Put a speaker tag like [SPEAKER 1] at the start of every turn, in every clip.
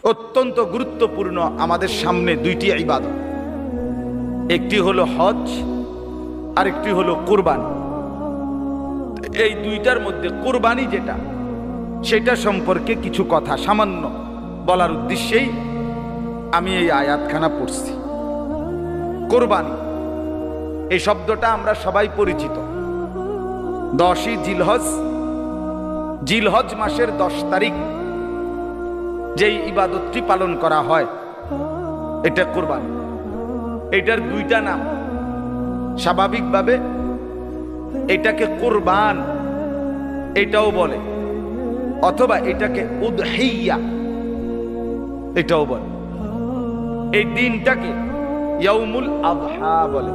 [SPEAKER 1] অত্যন্ত গুরুত্বপূর্ণ আমাদের সামনে দুইটি ইবাদত, একটি হলো হজ আর একটি হলো কুরবানি। এই দুইটার মধ্যে কুরবানি যেটা, সেটা সম্পর্কে কিছু কথা সামান্য বলার উদ্দেশ্যেই আমি এই আয়াতখানা পড়ছি। কুরবানি এই শব্দটা আমরা সবাই পরিচিত। 10ই জিলহজ মাসের 10 তারিখ যেই ইবাদতটি পালন করা হয় এটা কুরবানি। এটার দুইটা নাম। স্বাভাবিকভাবে এটাকে কুরবান এটাও বলে, অথবা এটাকে উদহিয়া এটাও বলে। এই দিনটাকে ইয়াউমুল আযহা বলে।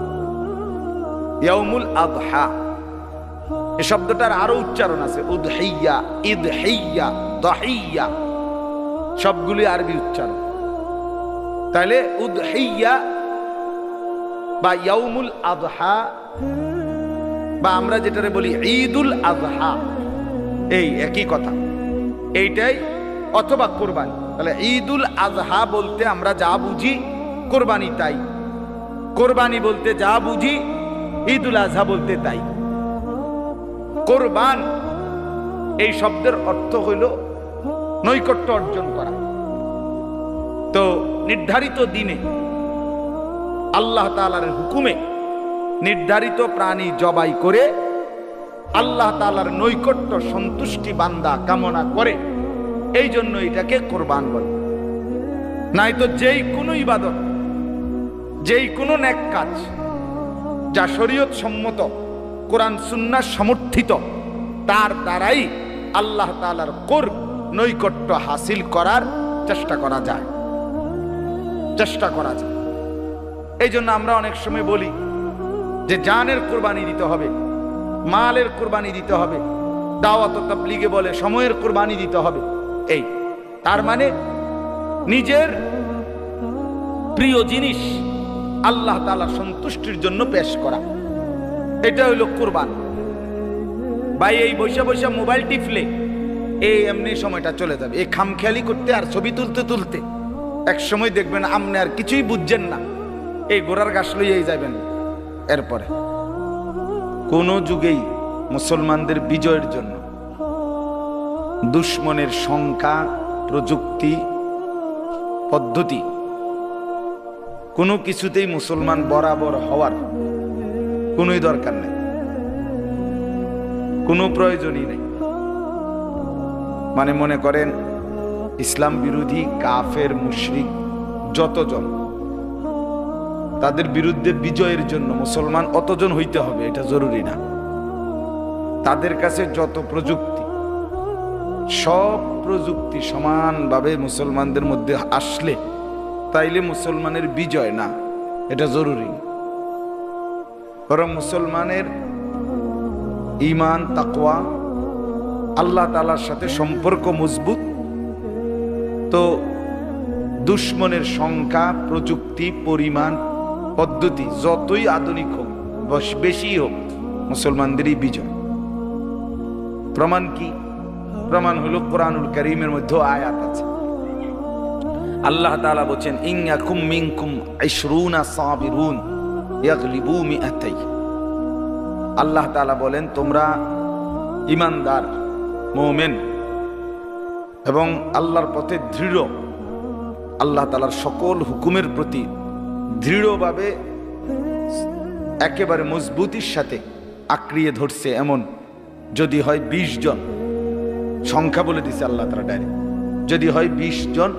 [SPEAKER 1] ইয়াউমুল আযহা এই শব্দটার আরো উচ্চারণ আছে, উদহিয়া, ইদহিয়া, দাহিয়া, সবগুলি আরবি উচ্চারণ। তাহলে উদহিয়া বা ইয়াউমুল আযহা বা আমরা যেটারে বলি ঈদুল আযহা, এই একই কথা, এইটাই, অথবা কুরবানি। তাহলে ঈদুল আযহা বলতে আমরা যা বুঝি কুরবানি তাই, কুরবানি বলতে যা বুঝি ঈদুল আযহা বলতে তাই। কুরবান এই শব্দের অর্থ হইল নৈকট্য অর্জন করা। তো নির্ধারিত দিনে আল্লাহ তাআলার হুকুমে নির্ধারিত প্রাণী জবাই করে আল্লাহ তাআলার নৈকট্য সন্তুষ্টি বান্দা কামনা করে, এই জন্য এটাকে কুরবান বলে। নাই তো যেই কোনো ইবাদত, যেই কোনো নেক কাজ যা শরীয়ত সম্মত, কোরআন সুন্নাহ সমর্থিত, তার দ্বারাই আল্লাহ তাআলার নৈকট্য হাসিল করার চেষ্টা করা যায়। এই জন্য আমরা অনেক সময় বলি যে জানের কুরবানি দিতে হবে, মালের কুরবানি দিতে হবে, দাওয়াত ও তাবলীগে বলে সময়ের কুরবানি দিতে হবে। এই তার মানে নিজের প্রিয় জিনিস আল্লাহ তাআলার সন্তুষ্টির জন্য পেশ করা, এটা হইল কুরবান। ভাই এই বৈশা বৈশা মোবাইল টিপলে এই এমনি সময়টা চলে যাবে, এই খামখেয়ালি করতে আর ছবি তুলতে তুলতে এক সময় দেখবেন আপনি আর কিছুই বুঝছেন না, এই গোড়ার ঘাস লইয়াই যাবেন। এরপরে কোন যুগেই মুসলমানদের বিজয়ের জন্য দুশ্মনের সংখ্যা, প্রযুক্তি, পদ্ধতি কোনো কিছুতেই মুসলমান বরাবর হওয়ার কোনোই দরকার নেই, কোনো প্রয়োজনই নেই। মানে মনে করেন ইসলাম বিরোধী কাফের মুশরিক যতজন, তাদের বিরুদ্ধে বিজয়ের জন্য মুসলমান অতজন হইতে হবে এটা জরুরি না। তাদের কাছে যত প্রযুক্তি, সব প্রযুক্তি সমানভাবে মুসলমানদের মধ্যে আসলে তাইলে মুসলমানের বিজয় না, এটা জরুরি। বরং মুসলমানের ঈমান, তাকওয়া, আল্লাহ তাআলার সাথে সম্পর্ক মজবুত, তো দুশ্মনের সংখ্যা, প্রযুক্তি, পরিমাণ, পদ্ধতি যতই আধুনিক হোক, বেশি হোক, মুসলমানদেরই বিজয়। প্রমাণ কি? প্রমাণ হলো কোরআনুল কারীমের মধ্যে আয়াত আছে। আল্লাহ তাআলা বলেন, ইন ইয়াকুম মিনকুম 20 সাবিরুন ইয়াগলিবু মিআতাই। আল্লাহ তাআলা বলেন, তোমরা ঈমানদার মুমিন এবং আল্লাহর পথে দৃঢ়, আল্লাহ তাআলার সকল হুকুমের প্রতি দৃঢ়ভাবে একেবারে মজবুতির সাথে আঁকড়িয়ে ধরছে, এমন যদি হয় 20 জন, সংখ্যা বলে দিছে আল্লাহ তাআলা ডাইরেক্ট, যদি হয় 20 জন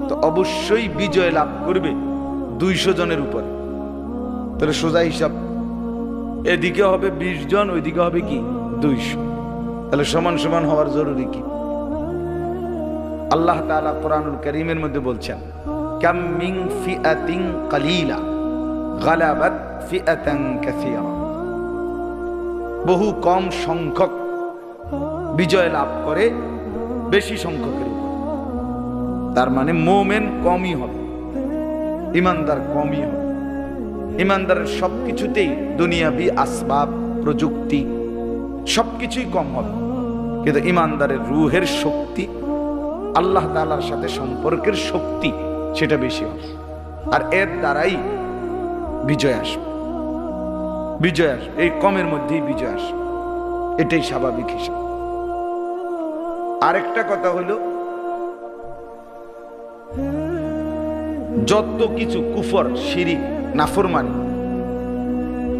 [SPEAKER 1] তো অবশ্যই বিজয় লাভ করবে 200 জনের উপরে। তাহলে সোজা হিসাব, এদিকে হবে 20 জন, ওইদিকে হবে কি 200, তাহলে সমান সমান হওয়ার জরুরি কি? আল্লাহ তাআলা কোরআনুল কারীমের মধ্যে বলছেন, কাম মিন ফিআতিন কালিলা গালাবাত ফিআতান কাসীরা। বহু কম সংখ্যক বিজয় লাভ করে বেশি সংখ্যকের উপর। তার মানে মুমিন কমই হবে, ঈমানদার কমই হবে। ঈমানদারের সবকিছুতেই দুনিয়াবি আসবাব, প্রযুক্তি সবকিছুই কম হবে, কিন্তু ঈমানদারের রূহের শক্তি, আল্লাহ তাআলার সাথে সম্পর্কের শক্তি সেটা বেশি হবে, আর এর দ্বারাই বিজয় আসবে। বিজয় আসবে, এই কমের মধ্যেই বিজয় আসবে, এটাই স্বাভাবিক হিসাব। আরেকটা কথা হলো, যত কিছু কুফর, শিরিক, নাফরমানি,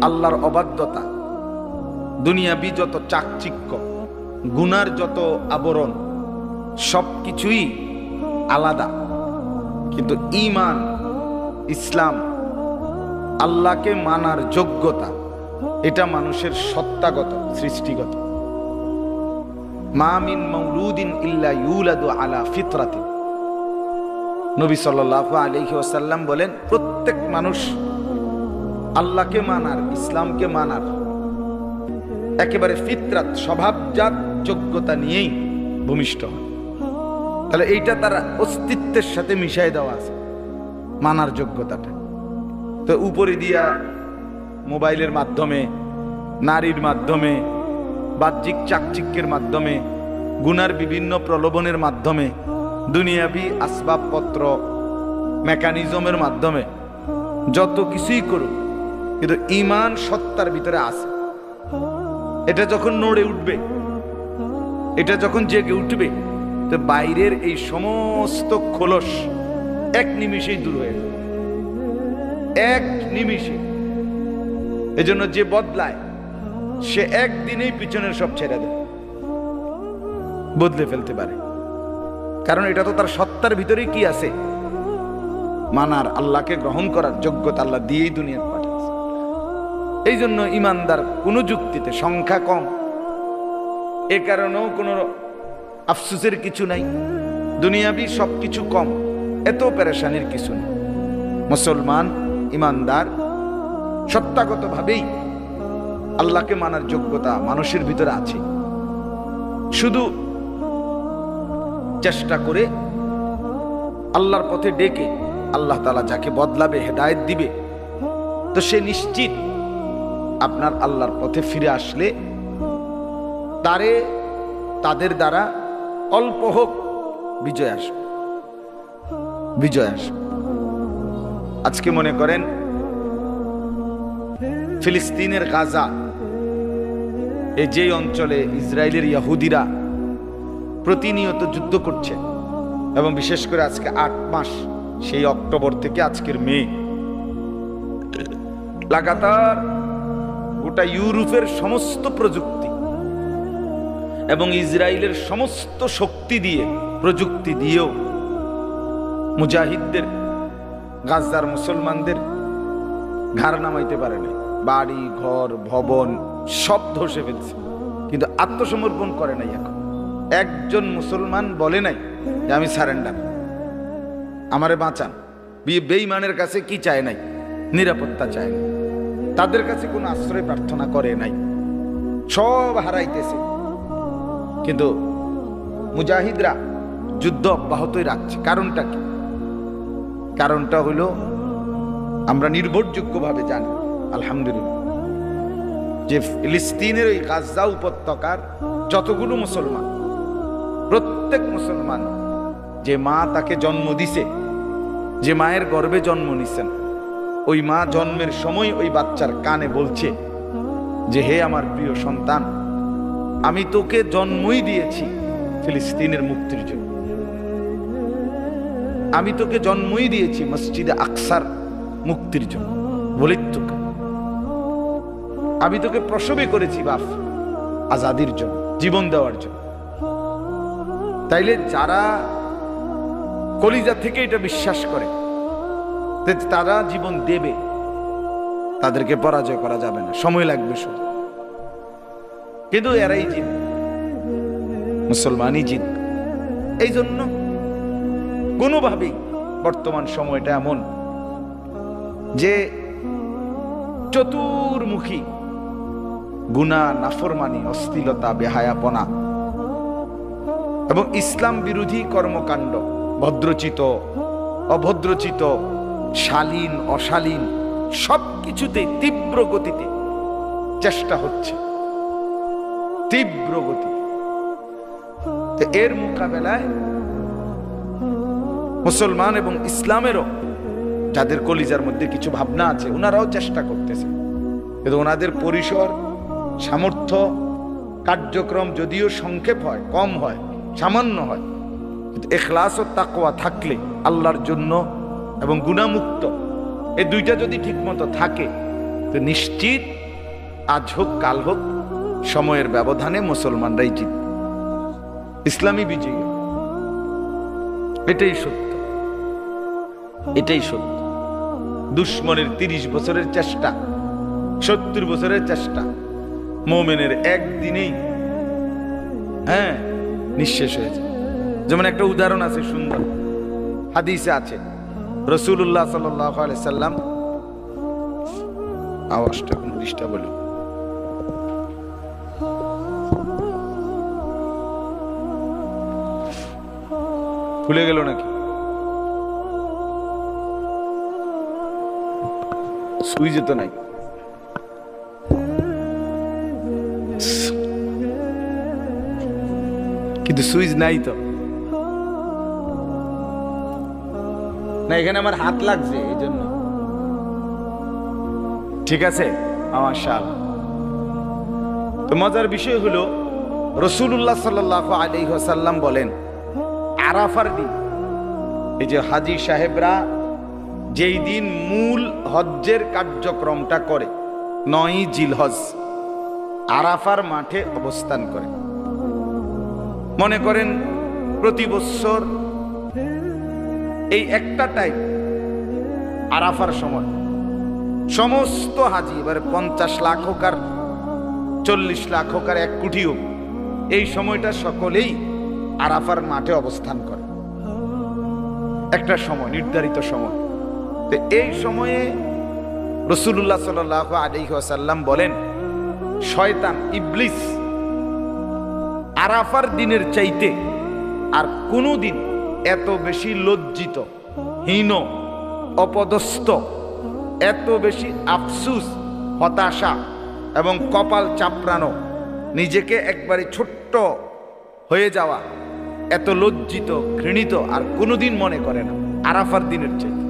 [SPEAKER 1] আল্লাহর অবাধ্যতা, দুনিয়াবি যত চাকচিক্য, গুনার যত আবরণ, সবকিছুই আলাদা। কিন্তু ঈমান, ইসলাম, আল্লাহকে মানার যোগ্যতা, এটা মানুষের সত্তাগত, সৃষ্টিগত। মা মিন মাউলুদিন ইল্লা ইউলাদু আলা ফিতরাতিন। নবী সাল্লাল্লাহু আলাইহি ওয়াসাল্লাম বলেন, প্রত্যেক মানুষ আল্লাহকে মানার, ইসলামকে মানার একেবারে ফিতরাত, স্বভাবজাত যোগ্যতা নিয়েই ভূমিষ্ঠ হয়। তাহলে এইটা তার অস্তিত্বের সাথে মিশাই দেওয়া আছে, মানার যোগ্যতাটা। তো উপরে দিয়া মোবাইলের মাধ্যমে, নারীর মাধ্যমে, বাহ্যিক চাকচিক্যের মাধ্যমে, গুনার বিভিন্ন প্রলোভনের মাধ্যমে, দুনিয়াবি আসবাবপত্র, মেকানিজমের মাধ্যমে যত কিছুই করুক, কিন্তু ঈমান সত্তার ভিতরে আছে। এটা যখন নড়ে উঠবে, এটা যখন জেগে উঠবে, তো বাইরের এই সমস্ত খোলস এক নিমিষেই দূর হয়ে যাবে, এক নিমিষে। এজন্য যে বদলায় সে একদিনেই পিছনের সব ছেড়ে দেয়, বদলে ফেলতে পারে। কারণ এটা তো তার সত্তার ভিতরে কি আছে, মানার, আল্লাহকে গ্রহণ করার যোগ্যতা আল্লাহ দিয়েই দুনিয়ার পাঠিয়েছে। এই জন্য ইমানদার কোনো যুক্তিতে সংখ্যা কম, এ কারণেও কোনো আফসোসের কিছু নাই। দুনিয়াবি সবকিছু কম, এত পেরেশানির কিছু নেই। মুসলমান ইমানদার সত্তাগত ভাবেই আল্লাহকে মানার যোগ্যতা মানুষের ভিতরে আছে। শুধু চেষ্টা করে আল্লাহর পথে ডেকে আল্লাহ তাআলা যাকে বদলাবে, হেদায়েত দিবে, তো সে নিশ্চিত আপনার আল্লাহর পথে ফিরে আসলে তাদের দ্বারা অল্প হোক বিজয় আসবে, বিজয় আসবে। আজকে মনে করেন ফিলিস্তিনের গাজা, এই যে অঞ্চলে ইসরায়েলের ইহুদিরা প্রতিনিয়ত যুদ্ধ করছে, এবং বিশেষ করে আজকে 8 মাস, সেই অক্টোবর থেকে আজকের মে, লাগাতার গোটা ইউরোপের সমস্ত প্রযুক্তি এবং ইসরায়েলের সমস্ত শক্তি দিয়ে, প্রযুক্তি দিয়েও মুজাহিদদের, গাজার মুসলমানদের ঘাড় নামাইতে পারেনি। বাড়ি ঘর ভবন সব ধসে ফেলছে, কিন্তু আত্মসমর্পণ করে নাই। এখন একজন মুসলমান বলে নাই যে আমি সারেন্ডার, আমারে বাঁচান। বেঈমানের কাছে কি চায় নাই? নিরাপত্তা চায় না, তাদের কাছে কোনো আশ্রয় প্রার্থনা করে নাই। সব হারাইতেছে, কিন্তু মুজাহিদরা যুদ্ধ অব্যাহতই রাখছে। কারণটা কি? কারণটা হলো আমরা নির্ভরযোগ্যভাবে জানি আলহামদুলিল্লাহ যে ফিলিস্তিনের ওই গাজা উপত্যকার যতগুলো মুসলমান, প্রত্যেক মুসলমান, যে মা তাকে জন্ম দিছে, যে মায়ের গর্ভে জন্ম নিছেন, ওই মা জন্মের সময় ওই বাচ্চার কানে বলছে যে হে আমার প্রিয় সন্তান, আমি তোকে জন্মই দিয়েছি ফিলিস্তিনের মুক্তির জন্য, আমি তোকে জন্মই দিয়েছি মসজিদে আকসার মুক্তির জন্য, বলিত্তুকা, আমি তোকে প্রসবই করেছি বাপ আজাদির জন্য, জীবন দেওয়ার জন্য। তাইলে যারা কলিজা থেকে এটা বিশ্বাস করে তারা জীবন দেবে, তাদেরকে পরাজয় করা যাবে না, সময় লাগবে শুধু। কিন্তু এরাই জিত, মুসলমানই জিত। এই জন্য কোনোভাবেই বর্তমান সময়টা এমন যে চতুর্মুখী গুনাহ, নাফরমানি, অশ্লীলতা, বেহায়াপনা এবং ইসলাম বিরোধী কর্মকাণ্ড, ভদ্রচিত অভদ্রচিত, শালীন অশালীন, সবকিছুতে তীব্র গতিতে চেষ্টা হচ্ছে, তীব্র গতিতে। এর মোকাবেলায় মুসলমান এবং ইসলামেরও যাদের কলিজার মধ্যে কিছু ভাবনা আছে, ওনারাও চেষ্টা করতেছে, কিন্তু ওনাদের পরিসর, সামর্থ্য, কার্যক্রম যদিও সংক্ষেপ হয়, কম হয়, সামান্য হয়, কিন্তু ইখলাস ও তাকওয়া থাকলে আল্লাহর জন্য এবং গুনাহমুক্ত, এই দুইটা যদি ঠিকমতো থাকে তো নিশ্চিত আজ হোক কাল হোক সময়ের ব্যবধানে মুসলমানরাই জিতবে, ইসলামী বিজয়ী। এটাই সত্য, এটাই সত্য। দুশ্মনের 30 বছরের চেষ্টা, 70 বছরের চেষ্টা, মুমিনের একদিনেই নিঃশেষ হয়েছে। যেমন একটা উদাহরণ আছে, সুন্দর হাদিসে আছে, রাসূলুল্লাহ সাল্লাল্লাহু আলাইহি সাল্লাম, আওয়াজটা কোন ডিস্টার্ব হলো, ভুলে গেল নাকি? সুইচ তো নাই, কিন্তু সুইচ নাই তো না, এখানে আমার হাত লাগছে এই জন্য। ঠিক আছে, মাশাআল্লাহ। তো মজার বিষয় হলো রাসূলুল্লাহ সাল্লাল্লাহু আলাইহি ওয়াসাল্লাম বলেন, আরাফার দিন, এই যে হাজী সাহেবরা যেই দিন মূল হজ্জের কার্যক্রমটা করে, 9ই জিলহজ, আরাফার মাঠে অবস্থান করে। মনে করেন প্রতি বছর এই একটা টাইম আরাফার সময় সমস্ত হাজি, এবারে 50 লাখ হোক আর 40 লাখ হোক আর 1 কোটি হোক, এই সময়টা সকলেই আরাফার মাঠে অবস্থান করে, একটা সময়, নির্ধারিত সময়। তো এই সময়ে রাসূলুল্লাহ সাল্লাল্লাহু আলাইহি ওয়াসাল্লাম বলেন, শয়তান ইবলিস আরাফার দিনের চাইতে আর কোনো দিন এত বেশি লজ্জিত, হীন, অপদস্থ, এত বেশি আফসুস, হতাশা এবং কপাল চাপড়ানো, নিজেকে একবারে ছোট্ট হয়ে যাওয়া, এত লজ্জিত, ঘৃণিত আর কোনোদিন মনে করে না আরাফার দিনের চাইতে।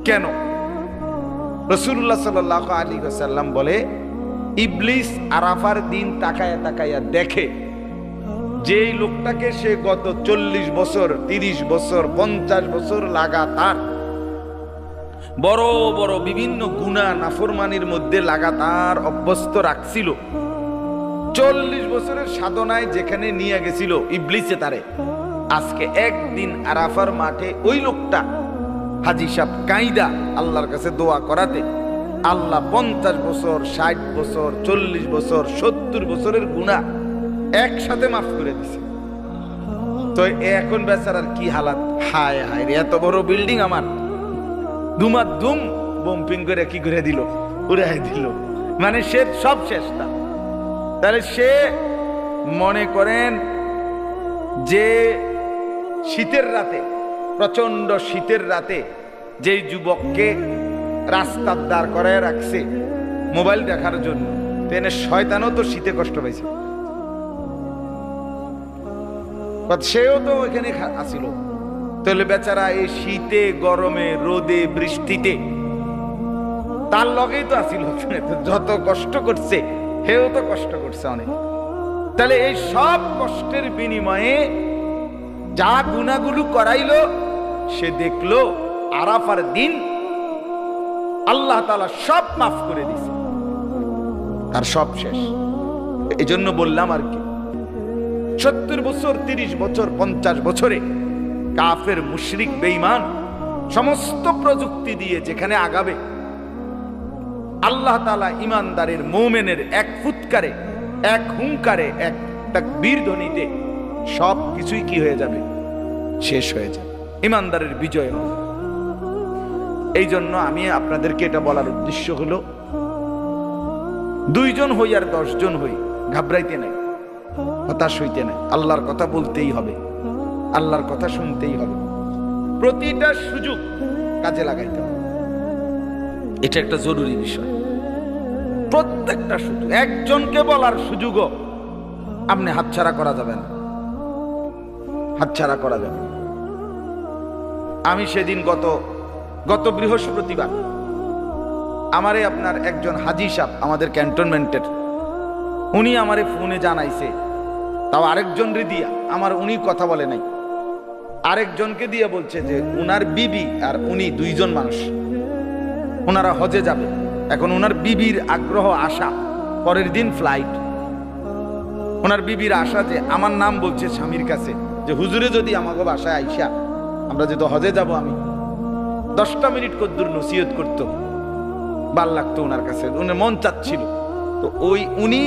[SPEAKER 1] কেন? রাসূলুল্লাহ সাল্লাল্লাহু আলাইহি ওয়াসাল্লাম বলে, ইবলিস আরাফার দিন তাকায়া তাকায়া দেখে যেই লোকটাকে সে গত 40 বছর, 30 বছর, 50 বছর লাগাতার বড় বড় বিভিন্ন গুনাহ নাফরমানির মধ্যে লাগাতার অভ্যস্ত রাখছিল, 40 বছরের সাধনায় যেখানে নিয়ে গেছিল ইবলিসে তারে, আজকে একদিন আরাফার মাঠে ওই লোকটা হাজী সাহেব কাইদা আল্লাহর কাছে দোয়া করাতে আল্লাহ 50 বছর, 60 বছর, 40 বছর, 70 বছরের গুনাহ একসাথে মাফ করে দিছে। তো এখন বেচারার কি হালাত, হায় হায় রে, এত বড় বিল্ডিং আমার ধুমাধুম বম্পিং করে কি করে দিল, উড়াই দিল, মানে সে সব চেষ্টা। তাহলে সে মনে করেন যে শীতের রাতে, প্রচন্ড শীতের রাতে যেই যুবককে রাস্তার দাঁড় করায় রাখছে মোবাইল দেখার জন্য, তেনে শয়তানও তো শীতে কষ্ট পাইছে, সেও তো ওইখানে আসিল। তাহলে বেচারা এই শীতে, গরমে, রোদে, বৃষ্টিতে তার লগেই তো আসিল, যত কষ্ট করছে হেও তো কষ্ট করছে অনেক। তাহলে এই সব কষ্টের বিনিময়ে যা গুনাহগুলো করাইলো, সে দেখলো আরাফার দিন আল্লাহ তাআলা সব মাফ করে দিছে, আর সব শেষ। এই জন্য বললাম আর কি, 70 বছর, 30 বছর, 50 বছরে কাফের, মুশরিক, বেঈমান সমস্ত প্রযুক্তি দিয়ে যেখানে আগাবে, আল্লাহ তাআলা ইমানদারের, মুমিনের এক ফুৎকারে, এক হুঙ্কারে, এক তাকবীর ধ্বনিতে সব কিছুই কি হয়ে যাবে, শেষ হয়ে যাবে, ইমানদারের বিজয় হবে। এই জন্য আমি আপনাদেরকে এটা বলার উদ্দেশ্য হলো, 2 জন হই আর 10 জন হই, ঘাবড়াইতে নাই, হতাশ হইতে নাই, আল্লাহর কথা বলতেই হবে, আল্লাহর কথা শুনতেই হবে, প্রতিটা সুযোগ কাজে লাগাইতে হবে, এটা একটা জরুরি বিষয়। প্রত্যেকটা সুযোগ, একজনকে বলার সুযোগও আপনি হাতছাড়া করা যাবে না, হাতছাড়া করা যাবে। আমি সেদিন গত বৃহস্পতিবার আমারে আপনার একজন হাজি সাহেব আমাদের ক্যান্টনমেন্টের, উনি আমারে ফোনে জানাইছে, তাও আরেকজনরে দিয়া, আমার উনি কথা বলে নাই, আরেকজনকে দিয়ে বলছে যে উনার বিবি আর উনি দুইজন মানুষ, ওনারা হজে যাবে। এখন ওনার বিবির আগ্রহ আশা, পরের দিন ফ্লাইট, ওনার বিবির আশা যে আমার নাম বলছে স্বামীর কাছে যে হুজুরে যদি আমাকে বাসায় আইসা, আমরা যেহেতু হজে যাব, আমি 10টা মিনিট কদ্দুর নসিহত করতো, ভাল লাগতো ওনার কাছে, উনার মন চাচ্ছিল। তো উনি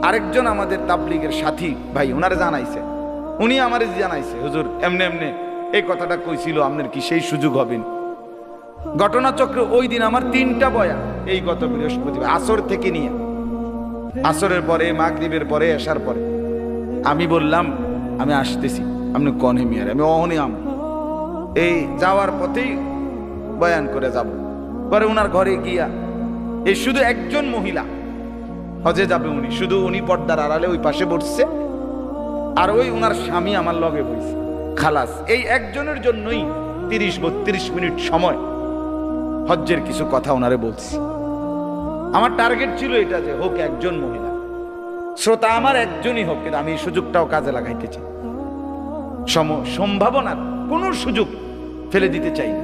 [SPEAKER 1] আরেকজন আমাদের তাবলিগের সাথী ভাই ওনারে জানাইছে, উনি আমারে জানাইছে হুজুর এমনে এমনে এই কথাটা কইছিল, আপনার কি সেই সুযোগ হবেন? ঘটনাচক্রে ওই দিন আমার 3টা বয়ান, এই গত বৃহস্পতিবার আসর থেকে নিয়ে, আসরের পরে, মাগরিবের পরে, এশার পরে। আমি বললাম আমি আসতেছি, আপনি কনে মিয়ার, আমি অহনে এই যাওয়ার পথেই বয়ান করে যাব। পরে ওনার ঘরে গিয়া এই শুধু একজন মহিলা হজে যাবে, উনি শুধু, উনি পর্দার আড়ালে ওই পাশে বসছে, আর ওই ওনার স্বামী আমার লগে বসছে, খালাস। এই একজনের জন্যই 30-32 মিনিট সময় হজ্জের কিছু কথা ওনারে বলছি। আমার টার্গেট ছিল এটা যে হোক একজন মহিলা, শ্রোতা আমার একজনই হোক, কিন্তু আমি এই সুযোগটাও কাজে লাগাইতে চাই, সম্ভাবনার কোন সুযোগ ফেলে দিতে চাই না,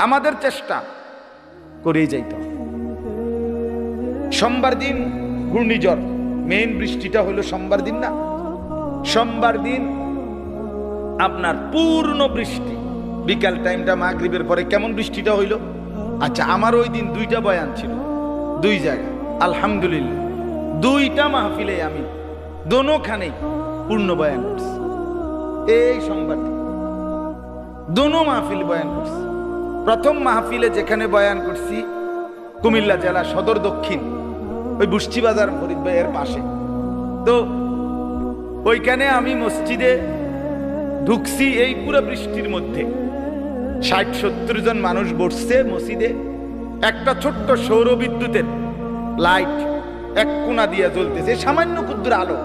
[SPEAKER 1] আমাদের চেষ্টা করেই যাইতে হবে। সোমবার দিন ঘূর্ণিঝড়, মেইন বৃষ্টিটা হলো সোমবার দিন না, সোমবার দিন আপনার পূর্ণ বৃষ্টি, বিকাল টাইমটা মাগরিবের পরে কেমন বৃষ্টিটা হইল। আচ্ছা, আমার ওই দিন 2টা বয়ান ছিল 2 জায়গায়, আলহামদুলিল্লাহ 2টা মাহফিলে আমি দোনোখানেই পূর্ণ বয়ান করছি। এই সোমবার দিন দোনো মাহফিল বয়ান করছি। প্রথম মাহফিলে যেখানে বয়ান করছি কুমিল্লা জেলা সদর দক্ষিণ, ওই বুষ্টি বাজার ফরিদ ভাইয়ের পাশে। তো ওইখানে আমি মসজিদে ঢুকছি, এই পুরো বৃষ্টির মধ্যে 60-70 জন মানুষ বসছে মসজিদে, একটা ছোট্ট সৌর বিদ্যুতের লাইট এক কোণা দিয়ে জ্বলতেছে, সামান্য ক্ষুদ্র আলো,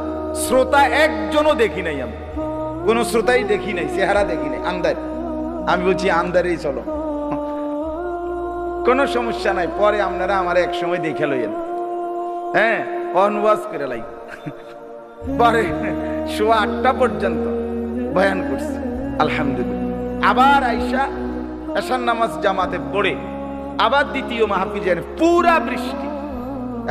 [SPEAKER 1] শ্রোতা একজনও দেখি নাই, আমি কোনো শ্রোতাই দেখি নাই, চেহারা দেখি নাই, আন্দার। আমি বলছি আন্দারেই চলো, কোনো সমস্যা নাই, পরে আপনারা আমার এক সময় দেখে লইয়েন, হ্যাঁ অনওয়াজ করে লাই। পরে 8:30 পর্যন্ত বয়ান করছি আলহামদুলিল্লাহ। আবার আইসা এশার নামাজ জামাতে পড়ে আবার দ্বিতীয় মাহফিলের পুরা বৃষ্টি,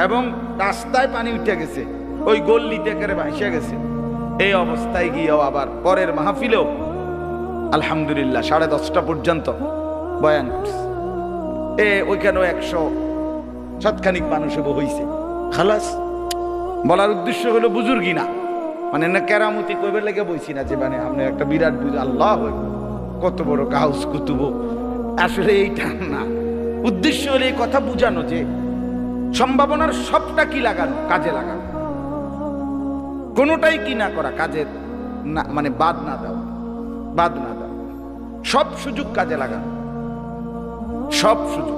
[SPEAKER 1] এবং রাস্তায় পানি উঠে গেছে, ওই গল্লিতে করে ভাসে গেছে। এই অবস্থায় গিয়েও আবার পরের মাহফিলেও আলহামদুলিল্লাহ 10:30 পর্যন্ত বয়ান করছে। ওইখানেও 100 মানুষ হইছে, খালাস। বলার উদ্দেশ্য হলো বুজুর্গি না, মানে না কেরামতি কইবার লেগে বইছি না যে মানে আপনি একটা বিরাট আল্লাহ কত বড় গাউস কুতুব, আসলে এইটা না। উদ্দেশ্য হলো এই কথা বুঝানো যে সম্ভাবনার সবটা কি লাগানো, কাজে লাগানো, কোনোটাই কি না করা, কাজে না, মানে বাদ না দাও, সব সুযোগ কাজে লাগানো, সব সুযোগ।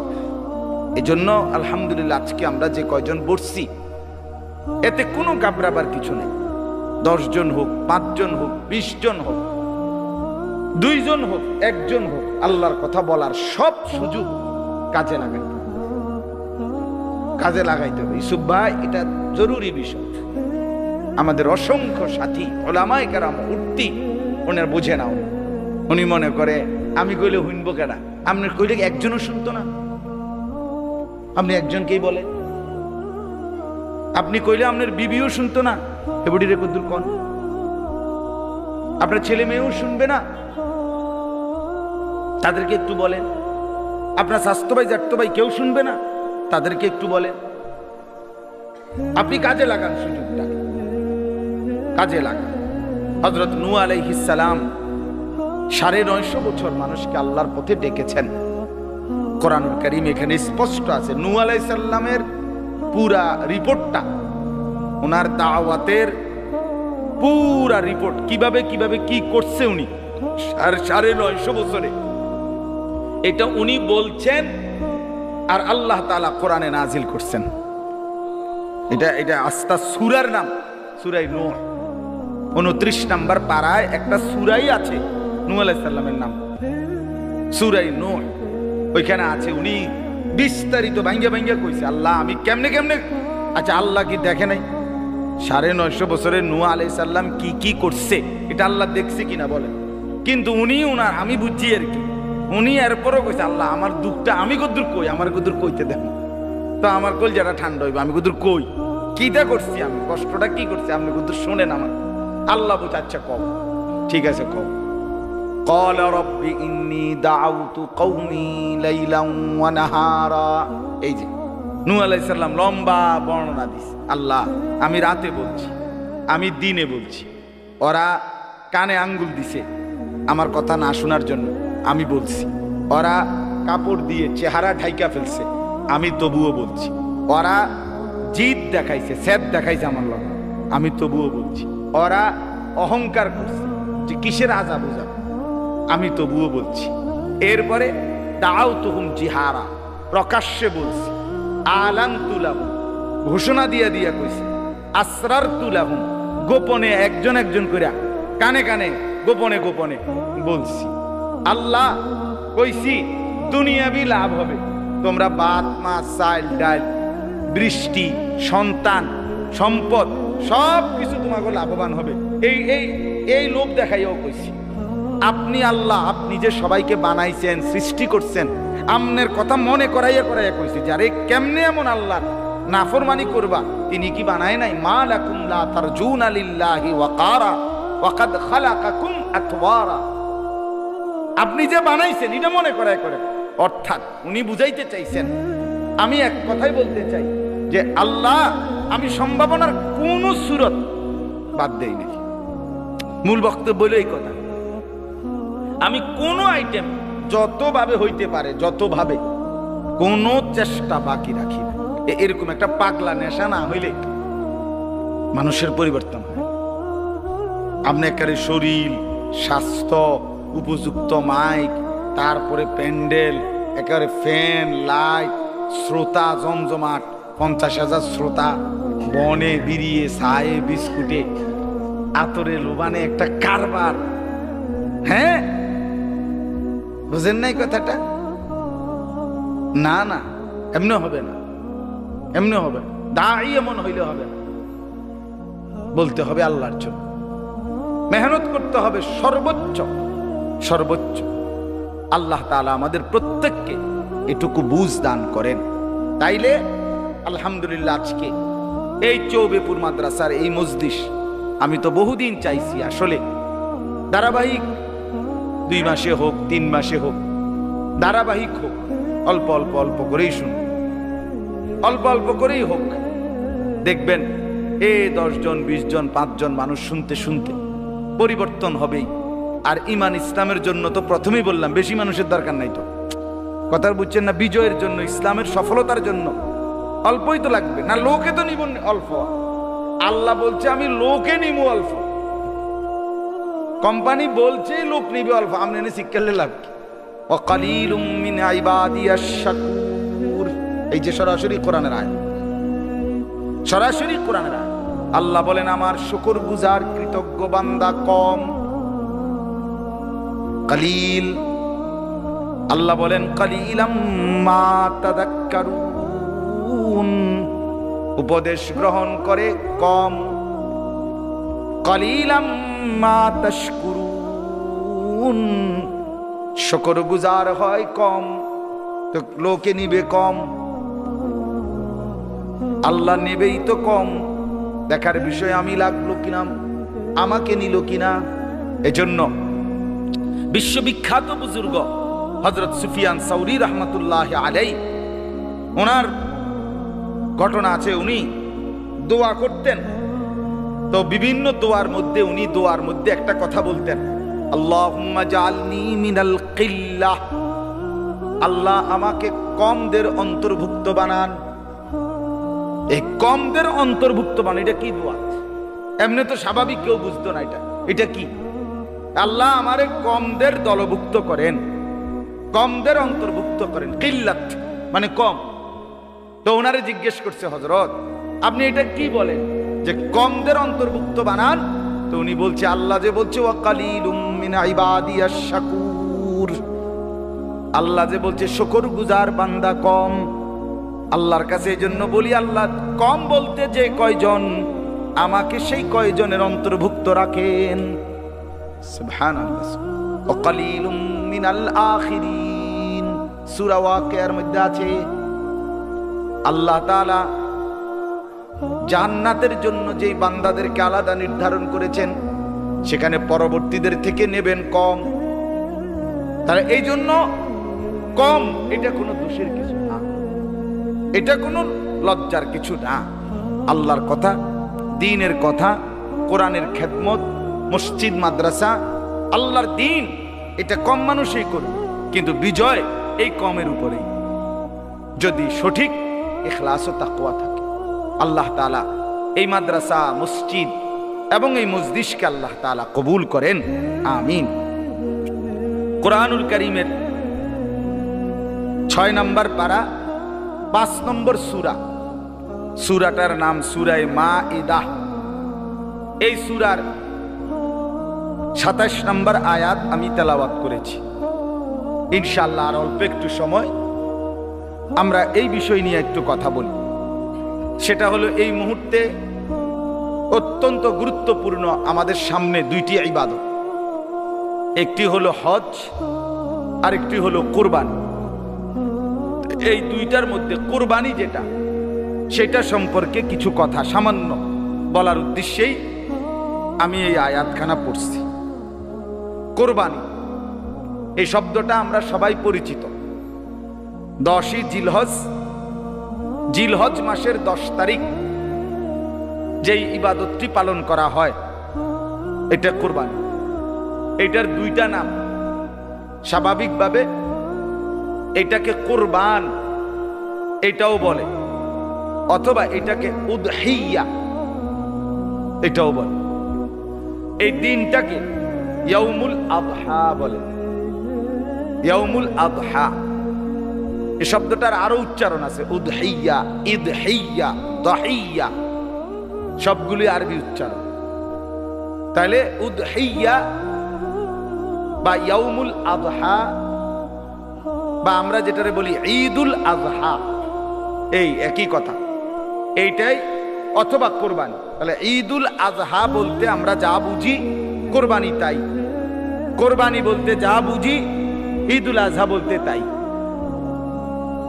[SPEAKER 1] এজন্য আলহামদুলিল্লাহ আজকে আমরা যে কয়জন বসছি, এতে কোনো ঘাবড়াবার কিছু নেই। 10 জন হোক, 5 জন হোক, 20 জন হোক, 2 জন হোক, 1 জন হোক, আল্লাহর কথা বলার সব সুযোগ কাজে লাগাইতে হবে। ইউসুফ ভাই, এটা জরুরি বিষয়। আমাদের অসংখ্য সাথী ওলামায়ে কেরাম উঠতি, ওনার বুঝে নাও, উনি মনে করে আমি কইলে শুনবো কেনা, আপনি কইলে একজনও শুনতো না, আপনি একজনকেই বলে, আপনি কইলে আপনার বিবিও শুনতো না, এবড়িরে কদ্দুর কোন, আপনার ছেলে মেয়েও শুনবে না, তাদেরকে একটু বলেন। আপনার স্বাস্থ্য ভাই জ্যাঠতো ভাই কেউ শুনবে না, তাদেরকে একটু বলেন। আপনি কাজে লাগান, সুযোগটা কাজে লাগান। হযরত নূহ আলাইহিস সালাম 950 বছর মানুষকে আল্লাহর পথে ডেকেছেন। কোরআনুল কারীম এখানে স্পষ্ট আছে, নূহ আলাইহিস সালামের পুরা রিপোর্টটা, ওনার দাওয়াতের পুরা রিপোর্ট, কিভাবে কি করছে উনি 950 বছরে, এটা উনি বলছেন, আর আল্লাহ তাআলা কোরআনে নাজিল করছেন। এটা আস্তা সূরার নাম, সূরা নূহ। 29 নম্বর পারায় একটা সূরাই আছে নূহ আলাইহিস সালামের নাম, সূরা নূহ ওইখানে আছে। উনি বিস্তারিত ভাঙ্গা ভাঙ্গা কইছে আল্লাহ আমি কেমনে কেমনে। আচ্ছা আল্লাহ কি দেখে নাই 950 বছরের নূহ আলাইহিস সালাম কি কি করছে এটা আল্লাহ দেখছে কিনা বলেন? কিন্তু উনি উনার আমি বুঝছি আর কি, উনি এরপরও কইছে আল্লাহ আমার দুঃখটা আমি কদ্দুর কই, আমার কদ্দুর কইতে দেন তো আমার কল যারা ঠান্ডা হইবে, আমি কদ্দুর কই কিটা করছি, আমি কষ্টটা কি করছি আপনি কদ্দুর শোনেন আমার। আল্লাহ বুঝ আচ্ছা কও, ঠিক আছে কও। قال رب إني دعوت قومي ليلا ونهارا। এই যে নূহ আলাইহিস সালাম লম্বা বর্ণনা দিছে, আল্লাহ আমি রাতে বলছি, আমি দিনে বলছি, ওরা কানে আঙ্গুল দিছে আমার কথা না শোনার জন্য, আমি বলছি। ওরা কাপড় দিয়ে চেহারা ঢাইকা ফেলছে, আমি তবুও বলছি। ওরা জিদ দেখাইছে, সেদ দেখাইছে আমার লগে, আমি তবুও বলছি। ওরা অহংকার করছে যে কিসের আযাব উযাব, আমি তবুও বলছি। এরপরে দাউতুহুম জিহারা, প্রকাশ্যে বলছি। আলানতু লাহুম, ঘোষণা দিয়া দিয়া কইছে। আসরারতু লাহুম, গোপনে একজন একজন করে কানে কানে গোপনে গোপনে বলছি। আল্লাহ কইছি দুনিয়াবি লাভ হবে, তোমরা ভাত মাছ চাল ডাল বৃষ্টি সন্তান সম্পদ সব কিছু তোমাকে লাভবান হবে, এই এই এই লোভ দেখাইও কইছি। আপনি আল্লাহ, আপনি যে সবাইকে বানাইছেন সৃষ্টি করছেন, আমনের কথা মনে করাইয়া করাইয়া কইছি যারে কেমনে এমন আল্লাহ নাফরমানি করবা, তিনি কি বানায় নাই? মা লাকুম লা তারজুনা লিল্লাহি ওয়াকারা ওয়া কাদ খালাকাকুম আতওয়ারা। আপনি যে বানাইছেন এটা মনে করায় করে, অর্থাৎ উনি বুঝাইতে চাইছেন, আমি এক কথাই বলতে চাই যে আল্লাহ আমি সম্ভাবনার কোন সূরত বাদ দেই নাই। মূল বক্তব্য হলো এই কথা, আমি কোন আইটেম যতভাবে হইতে পারে যতভাবে কোনো চেষ্টা বাকি রাখি না। এরকম একটা পাগলা নেশা না হইলে মানুষের পরিবর্তন হয়। আপনি একেবারে শরীর স্বাস্থ্য উপযুক্ত মাইক, তারপরে প্যান্ডেল, একেবারে ফ্যান লাইট, শ্রোতা জমজমাট, 50,000 শ্রোতা, বনে বিরিয়ে ছায়ে বিস্কুটে আতরে লোবানে একটা কারবার। হ্যাঁ বুঝেন নাই কথাটা? না না এমনি হবে না, এমনি হবে না। দাঁড়িয়ে এমন হইলে হবে না, বলতে হবে আল্লাহর জন্য, মেহনত করতে হবে সর্বোচ্চ সর্বোচ্চ। আল্লাহ তাআলা আমাদের প্রত্যেককে এটুকু বুঝ দান করেন। তাইলে আলহামদুলিল্লাহ আজকে এই চৌবেপুর মাদ্রাসার এই মজলিস আমি তো বহুদিন চাইছি, আসলে ধারাবাহিক 2 মাসে হোক 3 মাসে হোক, ধারাবাহিক হোক, অল্প অল্প অল্প করেই শুনুন, অল্প অল্প করেই হোক, দেখবেন 10 জন 20 জন 5 জন মানুষ শুনতে শুনতে পরিবর্তন হবেই। আর ইমান ইসলামের জন্য তো প্রথমেই বললাম বেশি মানুষের দরকার নাই, তো কথা বুঝছেন না? বিজয়ের জন্য, ইসলামের সফলতার জন্য অল্পই তো লাগবে না, লোকে তো নিব অল্প। আল্লাহ বলছে আমি লোকে নিব অল্প, কোম্পানি বলছে লোক নিবে অল্প, আপনি এনে শিক্ষালে লাভ কি? ওয়াকালিলুম মিন ইবাদিয়াশ শাকুর, এই যে সরাসরি কোরআনের আয়াত, সরাসরি কোরআনের আয়াত। আল্লাহ বলেন আমার শুকরগুজার কৃতজ্ঞ বান্দা কম, কালিল। আল্লাহ বলেন কালিলাম মা তাযাক্কারুন, উপদেশ গ্রহণ করে কম। কালিলাম মা তাশকুরুন, শুকরগুজার হয় কম, তো লোকে নিবে কম, আল্লাহ নেবেই তো কম। দেখার বিষয় আমি লাগলো কিনা, আমাকে নিল কিনা। এজন্য বিশ্ববিখ্যাত বুজুর্গ হযরত সুফিয়ান সাউরি রহমাতুল্লাহ আলাইহি, ওনার ঘটনা আছে, উনি দোয়া করতেন, তো বিভিন্ন দোয়ার মধ্যে উনি দোয়ার মধ্যে একটা কথা বলতেন, আল্লাহুম্মা জাআলনি মিনাল কিল্লাহ, আল্লাহ আমাকে কমদের অন্তর্ভুক্ত বানান। এই কমদের অন্তর্ভুক্ত বানান, এটা কি দোয়া? এমনি তো স্বাভাবিক কেউ বুঝতো না এটা, এটা কি? আল্লাহ আমারে কমদের দলভুক্ত করেন, কমদের অন্তর্ভুক্ত করেন। কিল্লাত মানে কম। তো ওনারে জিজ্ঞেস করছে হযরত আপনি এটা কি বলেন যে কমদের অন্তর্ভুক্ত বানান? তো উনি বলছে, আল্লাহ যে বলছে ওয়া কালিলুম মিন ইবাদিয়াশ শাকুর, আল্লাহ যে বলছে শুকরগুজার বান্দা কম। আল্লাহর কাছে এই জন্য বলি, আল্লাহ কম বলতে যে কয়জন, আমাকে সেই কয়জনের অন্তর্ভুক্ত রাখেন। সুবহানাল্লাহ। ওয়া কালিলুম মিনাল আখিরিন, সূরা ওয়াকিয়ার মধ্যে আছে আল্লাহ তাআলা জান্নাতের জন্য যেই বান্দাদেরকে আলাদা নির্ধারণ করেছেন, সেখানে পরবর্তীদের থেকে নেবেন কম। তাহলে এই জন্য কম, এটা কোনো দোষের কিছু না, এটা কোনো লজ্জার কিছু না। আল্লাহর কথা, দ্বীনের কথা, কোরআনের খেদমত, মসজিদ মাদ্রাসা, আল্লাহর দ্বীন, এটা কম মানুষই করবে, কিন্তু বিজয় এই কমের উপরেই, যদি সঠিক ইখলাস ও তাকওয়া থাকে। আল্লাহ তাআলা এই মাদ্রাসা, মসজিদ এবং এই মজলিসকে আল্লাহ তাআলা কবুল করেন, আমিন। কোরআনুল কারীমের 6 নম্বর পারা 5 নম্বর সূরা, সূরাটার নাম সূরায়ে মাঈদা। এই সূরার 27 নম্বর আয়াত আমি তেলাওয়াত করেছি। ইনশাআল্লাহ আর অল্প একটু সময় আমরা এই বিষয় নিয়ে একটু কথা বলি। সেটা হলো, এই মুহূর্তে অত্যন্ত গুরুত্বপূর্ণ আমাদের সামনে দুইটি ইবাদত, একটি হলো হজ আর একটি হলো কুরবানি। এই দুইটার মধ্যে কুরবানি যেটা, সেটা সম্পর্কে কিছু কথা সামান্য বলার উদ্দেশ্যেই আমি এই আয়াতখানা পড়ছি। কুরবানি এই শব্দটা আমরা সবাই পরিচিত। 10ই জিলহজ, জিলহজ মাসের 10 তারিখ যেই ইবাদতটি পালন করা হয়, এটা কুরবানি। এটার দুইটা নাম। স্বাভাবিকভাবে এটাকে কুরবান এটাও বলে, অথবা এটাকে উদহিয়া এটাও বলে। এই দিনটাকে ইয়াউমুল আযহা বলে, ইয়াউমুল আযহা। এই শব্দটার আরো উচ্চারণ আছে, উদহিয়া, ইদহিয়া, দাহিয়া, সবগুলি আরবি উচ্চারণ। তাহলে উদহিয়া বা ইয়াউমুল আযহা, বা আমরা যেটারে বলি ঈদুল আযহা, এই একই কথা, এইটাই, অথবা কোরবানি। তাহলে ঈদুল আযহা বলতে আমরা যা বুঝি, কোরবানি তাই। কোরবানি বলতে যা বুঝি, ঈদুল আযহা বলতে তাই।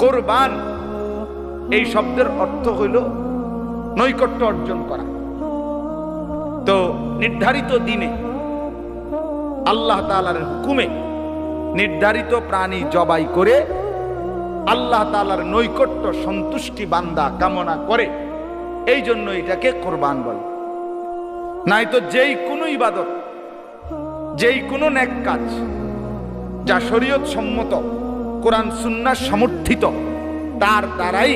[SPEAKER 1] কোরবান এই শব্দের অর্থ হইল নৈকট্য অর্জন করা। তো নির্ধারিত দিনে আল্লাহ তাআলার হুকুমে নির্ধারিত প্রাণী জবাই করে আল্লাহ তাআলার নৈকট্য, সন্তুষ্টি বান্দা কামনা করে, এই জন্য এটাকে কোরবান বলে। নাই তো যেই কোনো ইবাদত, যেই কোনো নেক কাজ যা শরীয়ত সম্মত, কোরআন সুন্নাহ সমর্থিত, তার দ্বারাই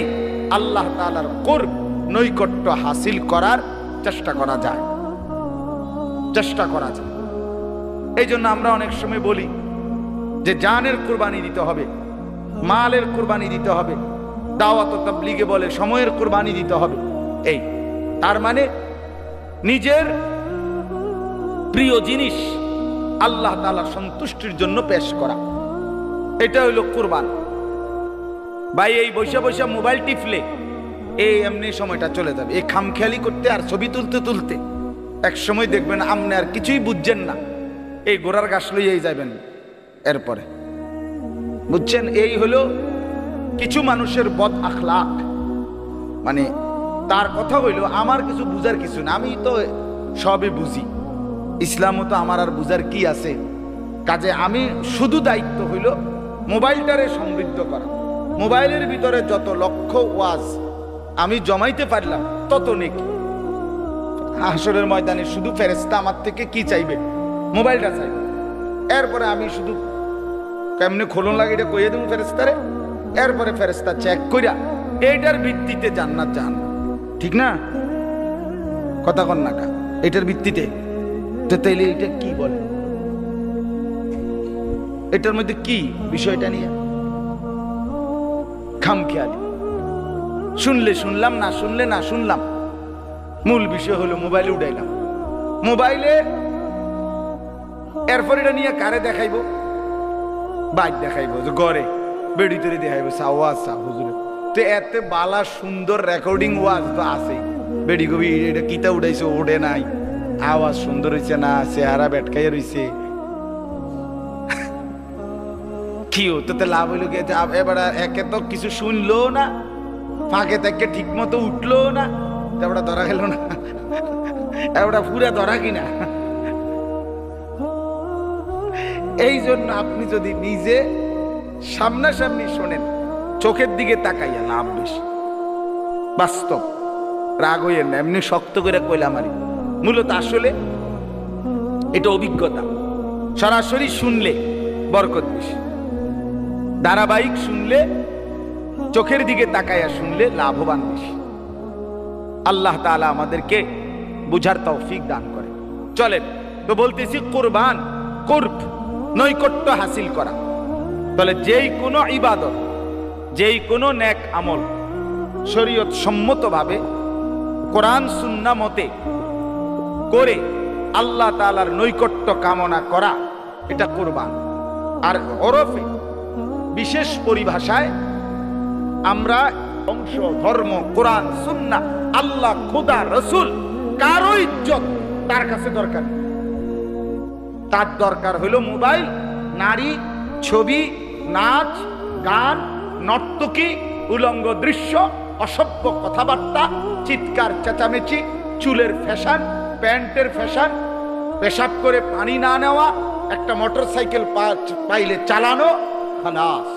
[SPEAKER 1] আল্লাহ তাআলার কুরব, নৈকট্য হাসিল করার চেষ্টা করা যায়, চেষ্টা করা যায়। এই জন্য আমরা অনেক সময় বলি যে জানের কুরবানি দিতে হবে, মালের কুরবানি দিতে হবে, দাওয়াত ও তাবলীগে বলে সময়ের কুরবানি দিতে হবে। এই তার মানে নিজের প্রিয় জিনিস আল্লাহ তাআলার সন্তুষ্টির জন্য পেশ করা, এটা হইল কুরবান। ভাই এই বৈশা বৈশা মোবাইল টিপলে এই এমনি সময়টা চলে যাবে, এই খামখেয়ালি করতে আর ছবি তুলতে তুলতে এক সময় দেখবেন আপনি আর কিছুই বুঝছেন না, এই গোড়ার গাছ লইয়েই যাবেন। এরপরে বুঝছেন, এই হলো কিছু মানুষের বদ আখলাক। মানে তার কথা হইল, আমার কিছু বুঝার কিছু না, আমি তো সবই বুঝি, ইসলামও তো আমার আর বুঝার কি আছে। কাজে আমি শুধু দায়িত্ব হইল মোবাইলটারে সমৃদ্ধ করা। মোবাইলের ভিতরে যত লক্ষ ওয়াজ আমি জমাইতে পারলাম তত নেকি। হাসরের ময়দানে শুধু ফেরেশতা আমার থেকে কি চাইবে? মোবাইলটা চাইবে। এরপরে আমি শুধু কেমনে খোলন লাগে এটা কইয়ে দেবো ফেরেশতারে, এরপরে ফেরেশতা চেক কইরা এইটার ভিত্তিতে জান্নাত জাহান্নাম। ঠিক না? কথা কন না কা, এটার ভিত্তিতে। তো তাইলে এটা কি বলে, এটার মধ্যে কি বিষয়টা নিয়ে খামখেয়ালি? শুনলে শুনলাম, না শুনলে না শুনলাম, মূল বিষয় হলো মোবাইলে উঠাইলাম, মোবাইলে এরপর এটা নিয়ে কারে দেখাইব? বাইক দেখাইব, যে গড়ে বেড়ি তৈরি দেখাইব, আওয়াজ হুজুরে তো এতে বালা সুন্দর রেকর্ডিং ওয়াজ তো আছে। বেড়ি কবি এটা কিতা উঠাইছে, ওঠে নাই, আওয়াজ সুন্দর হয়েছে না, চেহারা বেটকাইয়া রয়েছে, কি তোতে লাভ হইল কি? এবার একে তো কিছু শুনলো না, ফাঁকে থেকে ঠিক মতো উঠলো না, তারপরে ধরা গেল না, এবার পুরা ধরা কিনা। এই জন্য আপনি যদি নিজে সামনাসামনি শোনেন, চোখের দিকে তাকাইয়া লাভ বেশি। বাস্তব, রাগ হইয়ে না, এমনি শক্ত করে কইলা মারি। মূলত আসলে এটা অভিজ্ঞতা। সরাসরি শুনলে বরকত বেশি, ধারাবাহিক শুনলে, চোখের দিকে তাকাইয়া শুনলে লাভবান বেশি। আল্লাহ তাআলা আমাদেরকে বুঝার তৌফিক দান করে। চলেন তো বলতেছি, কুরবান কুরব, নৈকট্য হাসিল করা। তাহলে যেই কোনো ইবাদত, যেই কোনো নেক আমল শরীয়ত সম্মতভাবে কোরআন সুন্নাহ মতে করে আল্লাহ তাআলার নৈকট্য কামনা করা, এটা কুরবান। আর ওরফে বিশেষ পরিভাষায় আমরা বংশ, ধর্ম, কোরআন, সুন্নাহ, আল্লাহ, খোদা, রসুল, কারো ইজ্জত তার কাছে দরকার নেই। তার দরকার হলো মোবাইল, নারী, ছবি, নাচ, গান, নর্তকী, উলঙ্গ দৃশ্য, অসভ্য কথাবার্তা, চিৎকার চেঁচামেচি, চুলের ফ্যাশন, প্যান্টের ফ্যাশন, পেশাব করে পানি না নেওয়া, একটা মোটর সাইকেল পাইলে চালানো, খালাস।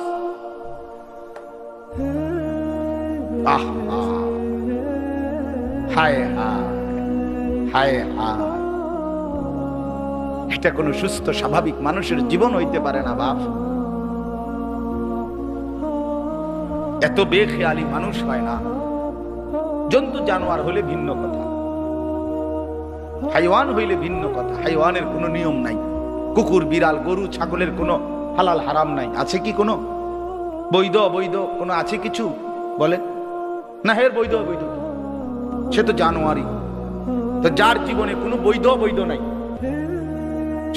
[SPEAKER 1] হায় হায় হায় হায়, এটা কোনো সুস্থ স্বাভাবিক মানুষের জীবন হইতে পারে না বাপ। এত বেখেয়ালি মানুষ হয় না। জন্তু জানোয়ার হলে ভিন্ন কথা, হাইওয়ান হইলে ভিন্ন কথা। হাইওয়ানের কোনো নিয়ম নাই। কুকুর, বিড়াল, গরু, ছাগলের কোনো হালাল হারাম নাই। আছে কি কোনো? বৈধ অবৈধ কোনো আছে কিছু? বলে না, হের বৈধ অবৈধ, সে তো জানোয়ারই। তো যার জীবনে কোনো বৈধ অবৈধ নাই,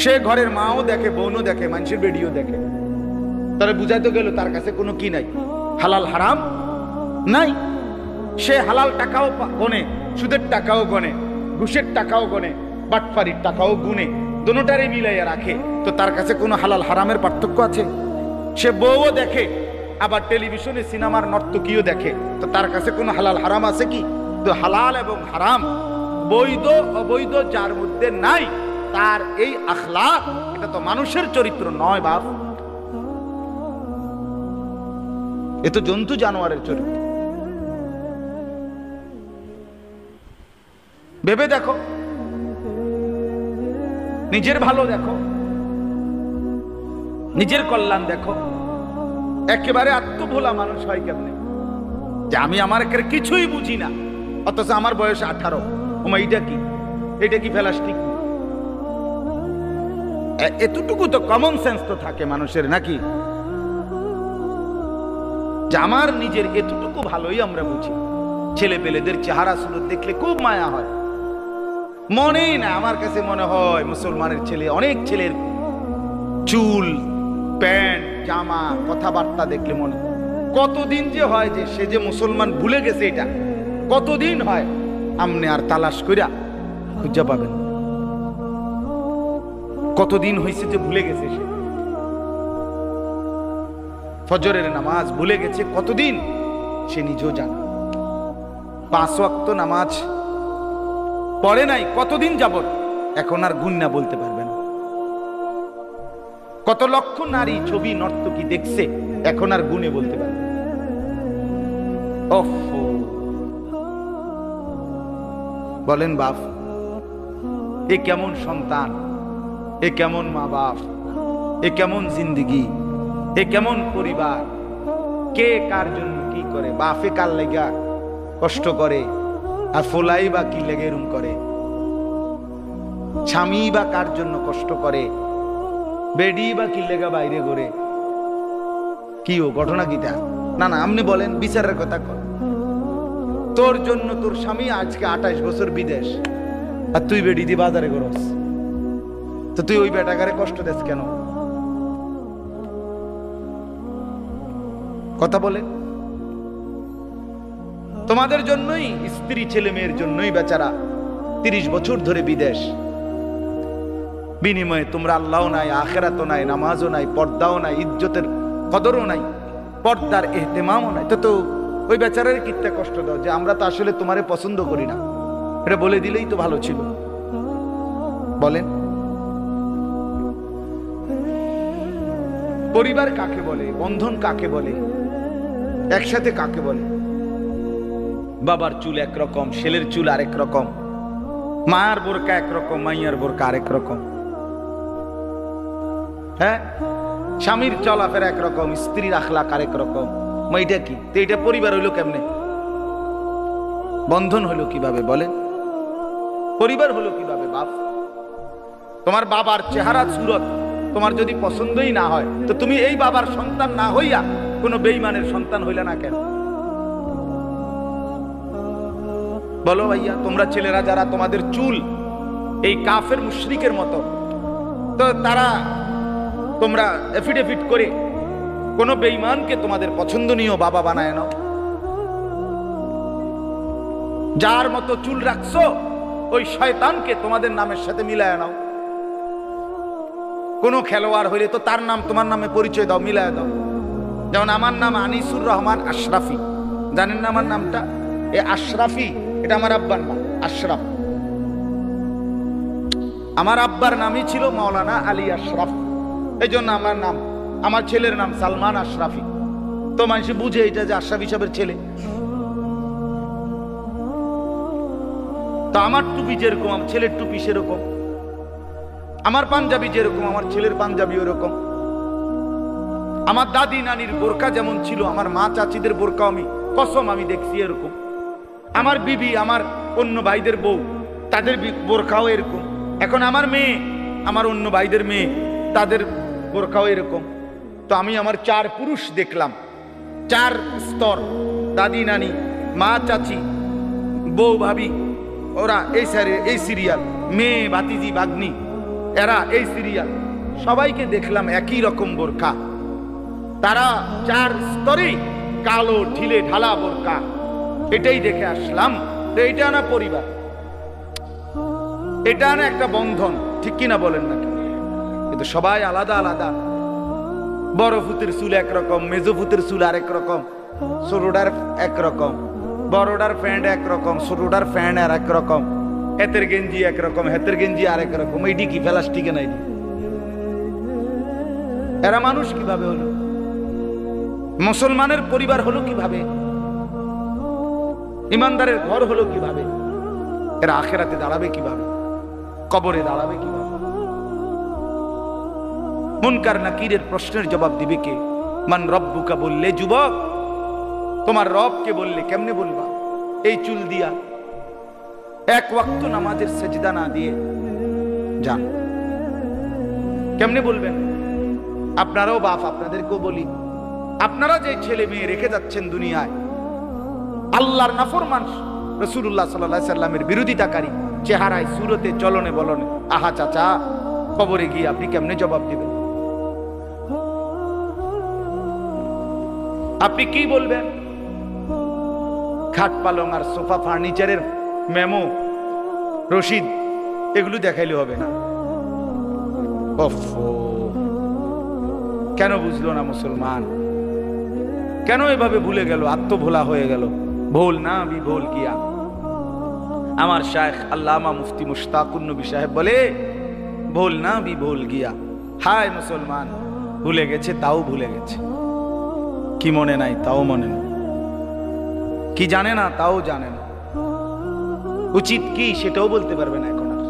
[SPEAKER 1] সে ঘরের মাও দেখে, বোনও দেখে, মানুষের বেডিও দেখে, তাহলে বুঝাইতে গেল তার কাছে কোনো কি নাই, হালাল হারাম নাই। সে হালাল টাকাও গনে, সুদের টাকাও গনে, ঘুষের টাকাও গনে, বাটপারির টাকাও গুনে, দুটোটারে মিলাইয়া রাখে। তো তার কাছে কোনো হালাল হারামের পার্থক্য আছে? সে বউও দেখে, আবার টেলিভিশনে সিনেমার নর্তকীও দেখে, তো তার কাছে কোনো হালাল হারাম আছে কি? তো হালাল এবং হারাম, বৈধ অবৈধ যার মধ্যে নাই, তার এই আখলাক, এটা তো মানুষের চরিত্র নয় বাপ, এ তো জন্তু জানোয়ারের চরিত্র। ভেবে দেখো, নিজের ভালো দেখো, নিজের কল্যাণ দেখো। একেবারে আত্মভোলা মানুষ হয় কেমনে, যে আমি আমার কিছুই বুঝি না, অথচ আমার বয়স 18। এইটা কি? এটা কি প্লাস্টিক? এতটুকু তো কমন সেন্স তো থাকে মানুষের, নাকি? যে আমার নিজের এতটুকু ভালোই আমরা বুঝি। ছেলে পেলেদের চেহারা সুরত দেখলে খুব মায়া হয়। মনেই না, আমার কাছে মনে হয় মুসলমানের ছেলে, অনেক ছেলের চুল, প্যান্ট, জামা, কথাবার্তা দেখলে মনে, কতদিন যে হয় যে সে যে মুসলমান ভুলে গেছে, এটা কতদিন হয় আমনে আর তালাশ কইরা খুঁজে পাবেন। কতদিন হয়েছে যে ভুলে গেছে সে, ফজরের নামাজ ভুলে গেছে কতদিন, সে নিজেও জানে। 5 ওয়াক্ত নামাজ পড়ে নাই কতদিন যাবত, এখন আর গুন্না বলতে পারবে না। কত লক্ষ নারী ছবি নর্তকী দেখছে, এখন আর গুণে বলতে পারবে না। বলেন বাপ, এ কেমন সন্তান, এ কেমন মা বাপ, এ কেমন জিন্দিগি, এ কেমন পরিবার। কে কার জন্য কি করে? বাপে কার লেগা কষ্ট করে, আর ফোলাই বা কি লেগে এরম করে? স্বামী বা কার জন্য কষ্ট করে, বেডি বা কি লেগা বাইরে ঘুরে? কি ও ঘটনা কিটা? না না, আপনি বলেন, বিচারের কথা কর। তোর জন্য তোর স্বামী আজকে 28 বছর বিদেশ, আর তুই বেডি দিয়ে বাজারে করস, তো তুই ওই বেটাকারে কষ্ট দেস কেন? কথা বলে তোমাদের জন্যই, স্ত্রী ছেলে মেয়ের জন্যই বেচারা 30 বছর ধরে বিদেশ। বিনিময়ে তোমরা আল্লাহও নাই, আখেরাতও নাই, নামাজও নাই, পর্দাও নাই, ইজ্জতের কদরও নাই, পর্দার এহতেমামও নাই। তো ওই বেচারার কিত্তে কষ্ট দাও যে আমরা তো আসলে তোমারে পছন্দ করি না, এটা বলে দিলেই তো ভালো ছিল। বলেন পরিবার কাকে বলে, বন্ধন কাকে বলে, একসাথে কাকে বলে? বাবার চুল একরকম, ছেলের চুল আরেক রকম, মার বোরকা একরকম, মাইয়ার বোরকা আরেক রকম। হ্যাঁ, স্বামীর চলাফেরা একরকম, স্ত্রীর আখলাক আরেক রকম। এটা কি? তো এটা পরিবার হইলো কেমনে? বন্ধন হলো কিভাবে বলেন? পরিবার হলো কিভাবে? বাপ, তোমার বাবার চেহারা সুরত তোমার যদি পছন্দই না হয়, তো তুমি এই বাবার সন্তান না হইয়া কোনো বেঈমানের সন্তান হইলে না কেন? বলো ভাইয়া, তোমরা ছেলেরা যারা তোমাদের চুল এই কাফের মুশরিকের মতো, তো তারা তোমরা এফিডেভিট করে কোন বেঈমানকে তোমাদের পছন্দনীয় বাবা বানায় নাও। যার মতো চুল রাখছো ওই শয়তানকে তোমাদের নামের সাথে মিলায় নাও। কোন খেলোয়াড় হইলে তো তার নাম তোমার নামে পরিচয় দাও, মিলায় দাও। যেমন আমার নাম আনিসুর রহমান আশরাফি, জানেন না আমার নামটা? এই আশরাফি এটা আমার আব্বার নাম, আশরাফ। আমার আব্বার নামই ছিল মাওলানা আলী আশরাফ, এই জন্য আমার নাম, আমার ছেলের নাম সালমান আশরাফি। তো মানুষ বুঝে এটা যে আশরাফি সাহেবের ছেলে। তো আমার টুপি যেরকম আমার ছেলের টুপি সেরকম, আমার পাঞ্জাবি যেরকম আমার ছেলের পাঞ্জাবি ওরকম, আমার দাদি নানির বোরকা যেমন ছিল আমার মা চাচিদের বোরকা আমি কসম আমি দেখছি এরকম, আমার বিবি আমার অন্য ভাইদের বউ তাদের বোরকাও এরকম। এখন আমার মেয়ে, আমার অন্য ভাইদের মেয়ে তাদের বোরকাও এরকম। তো আমি আমার 4 পুরুষ দেখলাম, 4 স্তর, দাদি নানি, মা চাচি, বউ ভাবি, ওরা এই সিরিয়াল, মেয়ে ভাতিজি ভাগ্নি এরা এই সিরিয়াল, সবাইকে দেখলাম একই রকম বোরকা। তারা 4 স্তরেই কালো ঢিলে ঢালা বোরকা, এটাই দেখে আসলাম। তো এটা না পরিবার, এটা না একটা বন্ধন, ঠিক কিনা বলেন না? কিন্তু সবাই আলাদা আলাদা। বড় ফুতের চুল একরকম, মেজো ফুতের চুল আরেক রকম, ছোটটার একরকম, বড়টার প্যান্ট একরকম, ছোটটার প্যান্ট আর একরকম, হেতের গেঞ্জি একরকম, হেতের গেঞ্জি আরেক রকম। এইটি কি প্লাস্টিকে নাই? এরা মানুষ কিভাবে হলো? মুসলমানের পরিবার হলো কিভাবে? ইমানদারের ঘর হলো কিভাবে? এরা আখেরাতে দাঁড়াবে কিভাবে? কবরে দাঁড়াবে কিভাবে? মুনকার নাকিরের প্রশ্নের জবাব দিবে কে? মান রব্বুকা বললে যুবক তোমার রবকে বললে কেমনে বলবা? এই চুল দিয়া এক ওয়াক্ত নামাজের সেজদা না দিয়ে যান, কেমনে বলবেন? আপনারাও বাপ, আপনাদেরকেও বলি, আপনারা যে ছেলে মেয়ে রেখে যাচ্ছেন দুনিয়ায় আল্লাহর নাফরমান, রাসূলুল্লাহ সাল্লাল্লাহু আলাইহি সাল্লামের বিরোধিতাকারী চেহারায়, সুরতে, চলনে বলনে, আহা চাচা কবরে গিয়ে আপনি কেমনে জবাব দিবেন? আপনি কি বলবেন? খাট পালং আর সোফা ফার্নিচারের মেমো রশিদ এগুলো দেখাইলে হবে না? কেন বুঝলো না মুসলমান? কেন এভাবে ভুলে গেল? আত্মভোলা হয়ে গেল। ভুল না বিভুল গিয়া। আমার শায়েখ আল্লামা মুফতি মুশতাকুন নবী সাহেব বলে, ভুল না বিভুল গিয়া। হায় মুসলমান, ভুলে গেছে তাও ভুলে গেছে, কি মনে নাই তাও মনে নাই, কি জানে না তাও জানে না, উচিত কি সেটাও বলতে পারবে না এখন আর।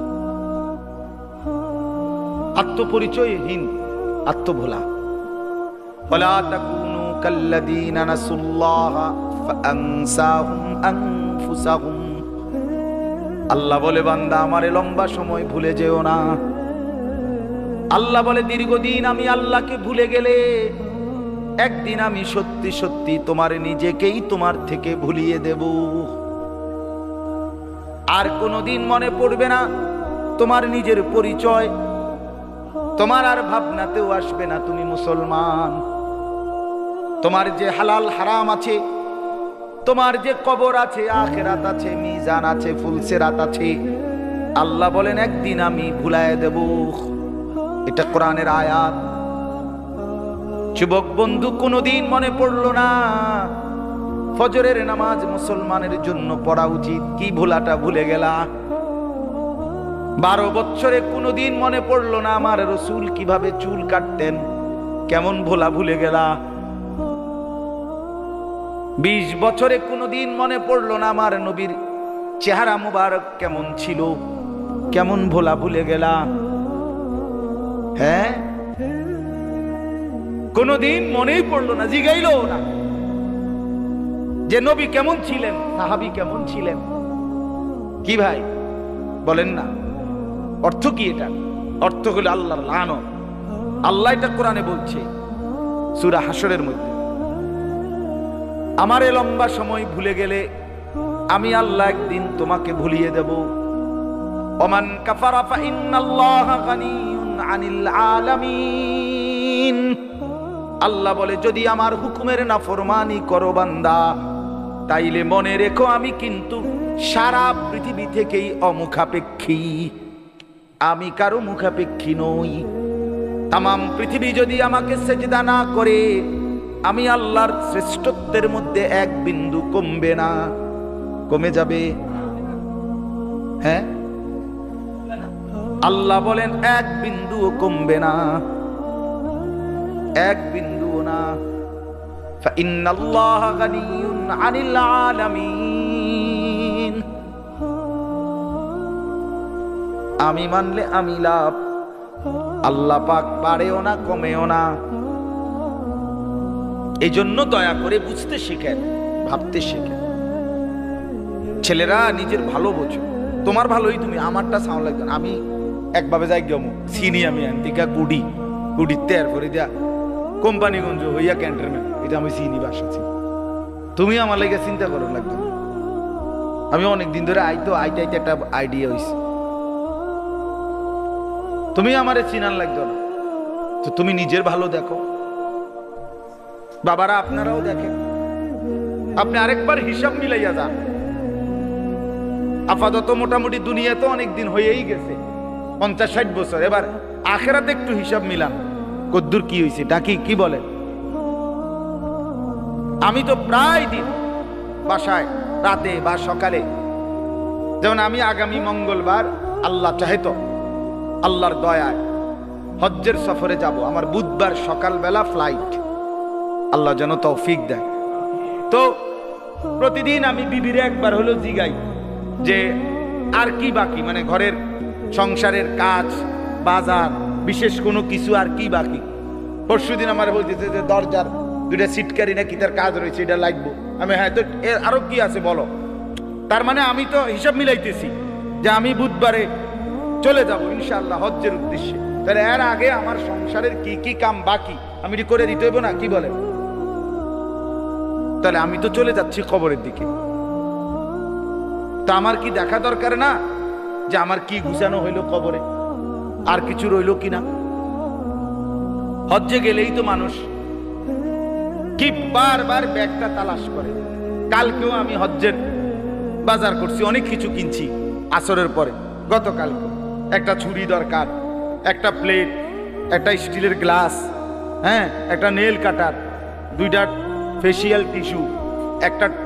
[SPEAKER 1] আত্মপরিচয়হীন, আত্মভোলা। ওয়ালা তাকুনু কাল্লাযীনা নাসুল্লাহ ফাআনসাহুম আনফুসাহুম। আল্লাহ বলে বান্দা আমারে লম্বা সময় ভুলে যেও না। আল্লাহ বলে দীর্ঘদিন আমি আল্লাহকে ভুলে গেলে একদিন আমি সত্যি সত্যি তোমার নিজেকেই তোমার থেকে ভুলিয়ে দেব। আর কোনোদিন মনে পড়বে না তোমার নিজের পরিচয়, তোমার আর ভাবনাতেও আসবে না তুমি মুসলমান। তোমার যে হালাল হারাম আছে, তোমার যে কবর আছে, আখিরাত আছে, মিজান আছে, ফুলসিরাত আছে, আল্লাহ বলেন একদিন আমি ভুলায় দেব। এটা কোরআনের আয়াত। যুবক বন্ধু, কোনোদিন মনে পড়লো না ফজরের নামাজ মুসলমানের জন্য পড়া উচিত? কি ভুলাটা ভুলে গেলা? 12 বছরে কোনোদিন মনে পড়লো না আমার রসুল কিভাবে চুল কাটতেন? কেমন ভোলা ভুলে গেলা? 20 বছরে কোনোদিন মনে পড়লো না আমার নবীর চেহারা মুবারক কেমন ছিল? কেমন ভোলা ভুলে গেলা? হ্যাঁ, কোনোদিন মনেই পড়লো না, জিগাইলো না যে নবী কেমন ছিলেন, সাহাবী কেমন ছিলেন। কি ভাই বলেন না? অর্থ কি এটা? অর্থ হলো আল্লাহর লানত। আল্লাহ এটা কোরআনে বলছে সূরা হাশরের মধ্যে, আমারে লম্বা সময় ভুলে গেলে আমি আল্লাহ একদিন তোমাকে ভুলিয়ে দেব। ওমান কাফারা ফা ইন্নাল্লাহা গানিয়ুন আনিল আলামিন। আল্লাহ বলে, যদি আমার হুকুমের নাফরমানি করো বান্দা, তাইলে মনে রেখো আমি কিন্তু সারা পৃথিবী থেকেই অমুখাপেক্ষী, আমি কারো মুখাপেক্ষী নই। তামাম পৃথিবী যদি আমাকে সেজদা না করে, আমি আল্লাহর শ্রেষ্ঠত্বের মধ্যে এক বিন্দু কমবে না। কমে যাবে? হ্যাঁ, আল্লাহ বলেন এক বিন্দুও কমবে না, এক বিন্দুও না। ফাইন্নাল্লাহা গানিয়ুন আনিল আলামিন। আমি মানলে আমি লাভ, আল্লাহ পাক বাড়েও না কমেও না। এই জন্য দয়া করে বুঝতে শিখেন, ভাবতে শিখেন। ছেলেরা নিজের ভালো বোঝো, তোমার ভালোই তুমি, আমারটা সাউন্ড লাগবে না। আমি একভাবে যাই গেমু চিনি, আমি আন্তিকা কুড়ি কুড়িতে এরপরে দিয়া কোম্পানিগঞ্জ হইয়া ক্যান্টনমেন্ট, এটা আমি চিনি, বাসা চিনি। তুমি আমার লাগে চিন্তা করো লাগবে না। আমি অনেকদিন ধরে আইতে আইতে একটা আইডিয়া হয়েছে, তুমি আমারে চিনার লাগতো না। তো তুমি নিজের ভালো দেখো। বাবারা আপনারাও দেখেন, আপনি আরেকবার হিসাব মিলাইয়া যান। আপাতত মোটামুটি দুনিয়া তো অনেক দিন হয়েই গেছে, 50-60 বছর। এবার আখেরাতে একটু হিসাব মিলান, কদ্দুর কি হয়েছে, ডাকি কি বলেন। আমি তো প্রায় দিন বাসায় রাতে বা সকালে, যেমন আমি আগামী মঙ্গলবার আল্লাহ চাহে তো আল্লাহর দয়ায় হজ্জের সফরে যাব। আমার বুধবার সকালবেলা ফ্লাইট, আল্লাহ যেন তৌফিক দেয়। তো প্রতিদিন আমি বিবিরে একবার হলো জিগাই যে আর কি বাকি, মানে ঘরের সংসারের কাজ, বাজার, বিশেষ কোনো কিছু আর কি বাকি। পরশুদিন আমার বলতেছে যে দরজার 2টা সিটকারি নাকি তার কাজ রয়েছে, এটা লাগবো। আমি হ্যাঁ, তো এর আরো কি আছে বলো। তার মানে আমি তো হিসাব মিলাইতেছি যে আমি বুধবারে চলে যাব ইনশাআল্লাহ হজ্জের উদ্দেশ্যে। তাহলে এর আগে আমার সংসারের কি কি কাম বাকি আমি করে দিতে হইব না, কি বলেন? তাহলে আমি তো চলে যাচ্ছি কবরের দিকে। তা আমার কি দেখা দরকার না যে আমার কি গুছানো হইলো কবরে, আর কিছু রইলো কিনা? হজ্জে গেলেই তো মানুষ কি বারবার ব্যাগটা তালাশ করে। কালকেও আমি হজ্জের বাজার করছি, অনেক কিছু কিনছি আসরের পরে। গতকালকে একটা ছুরি দরকার, একটা প্লেট, একটা স্টিলের গ্লাস, হ্যাঁ, একটা নেল কাটার, 2টা ফেসিয়াল টিস্যু,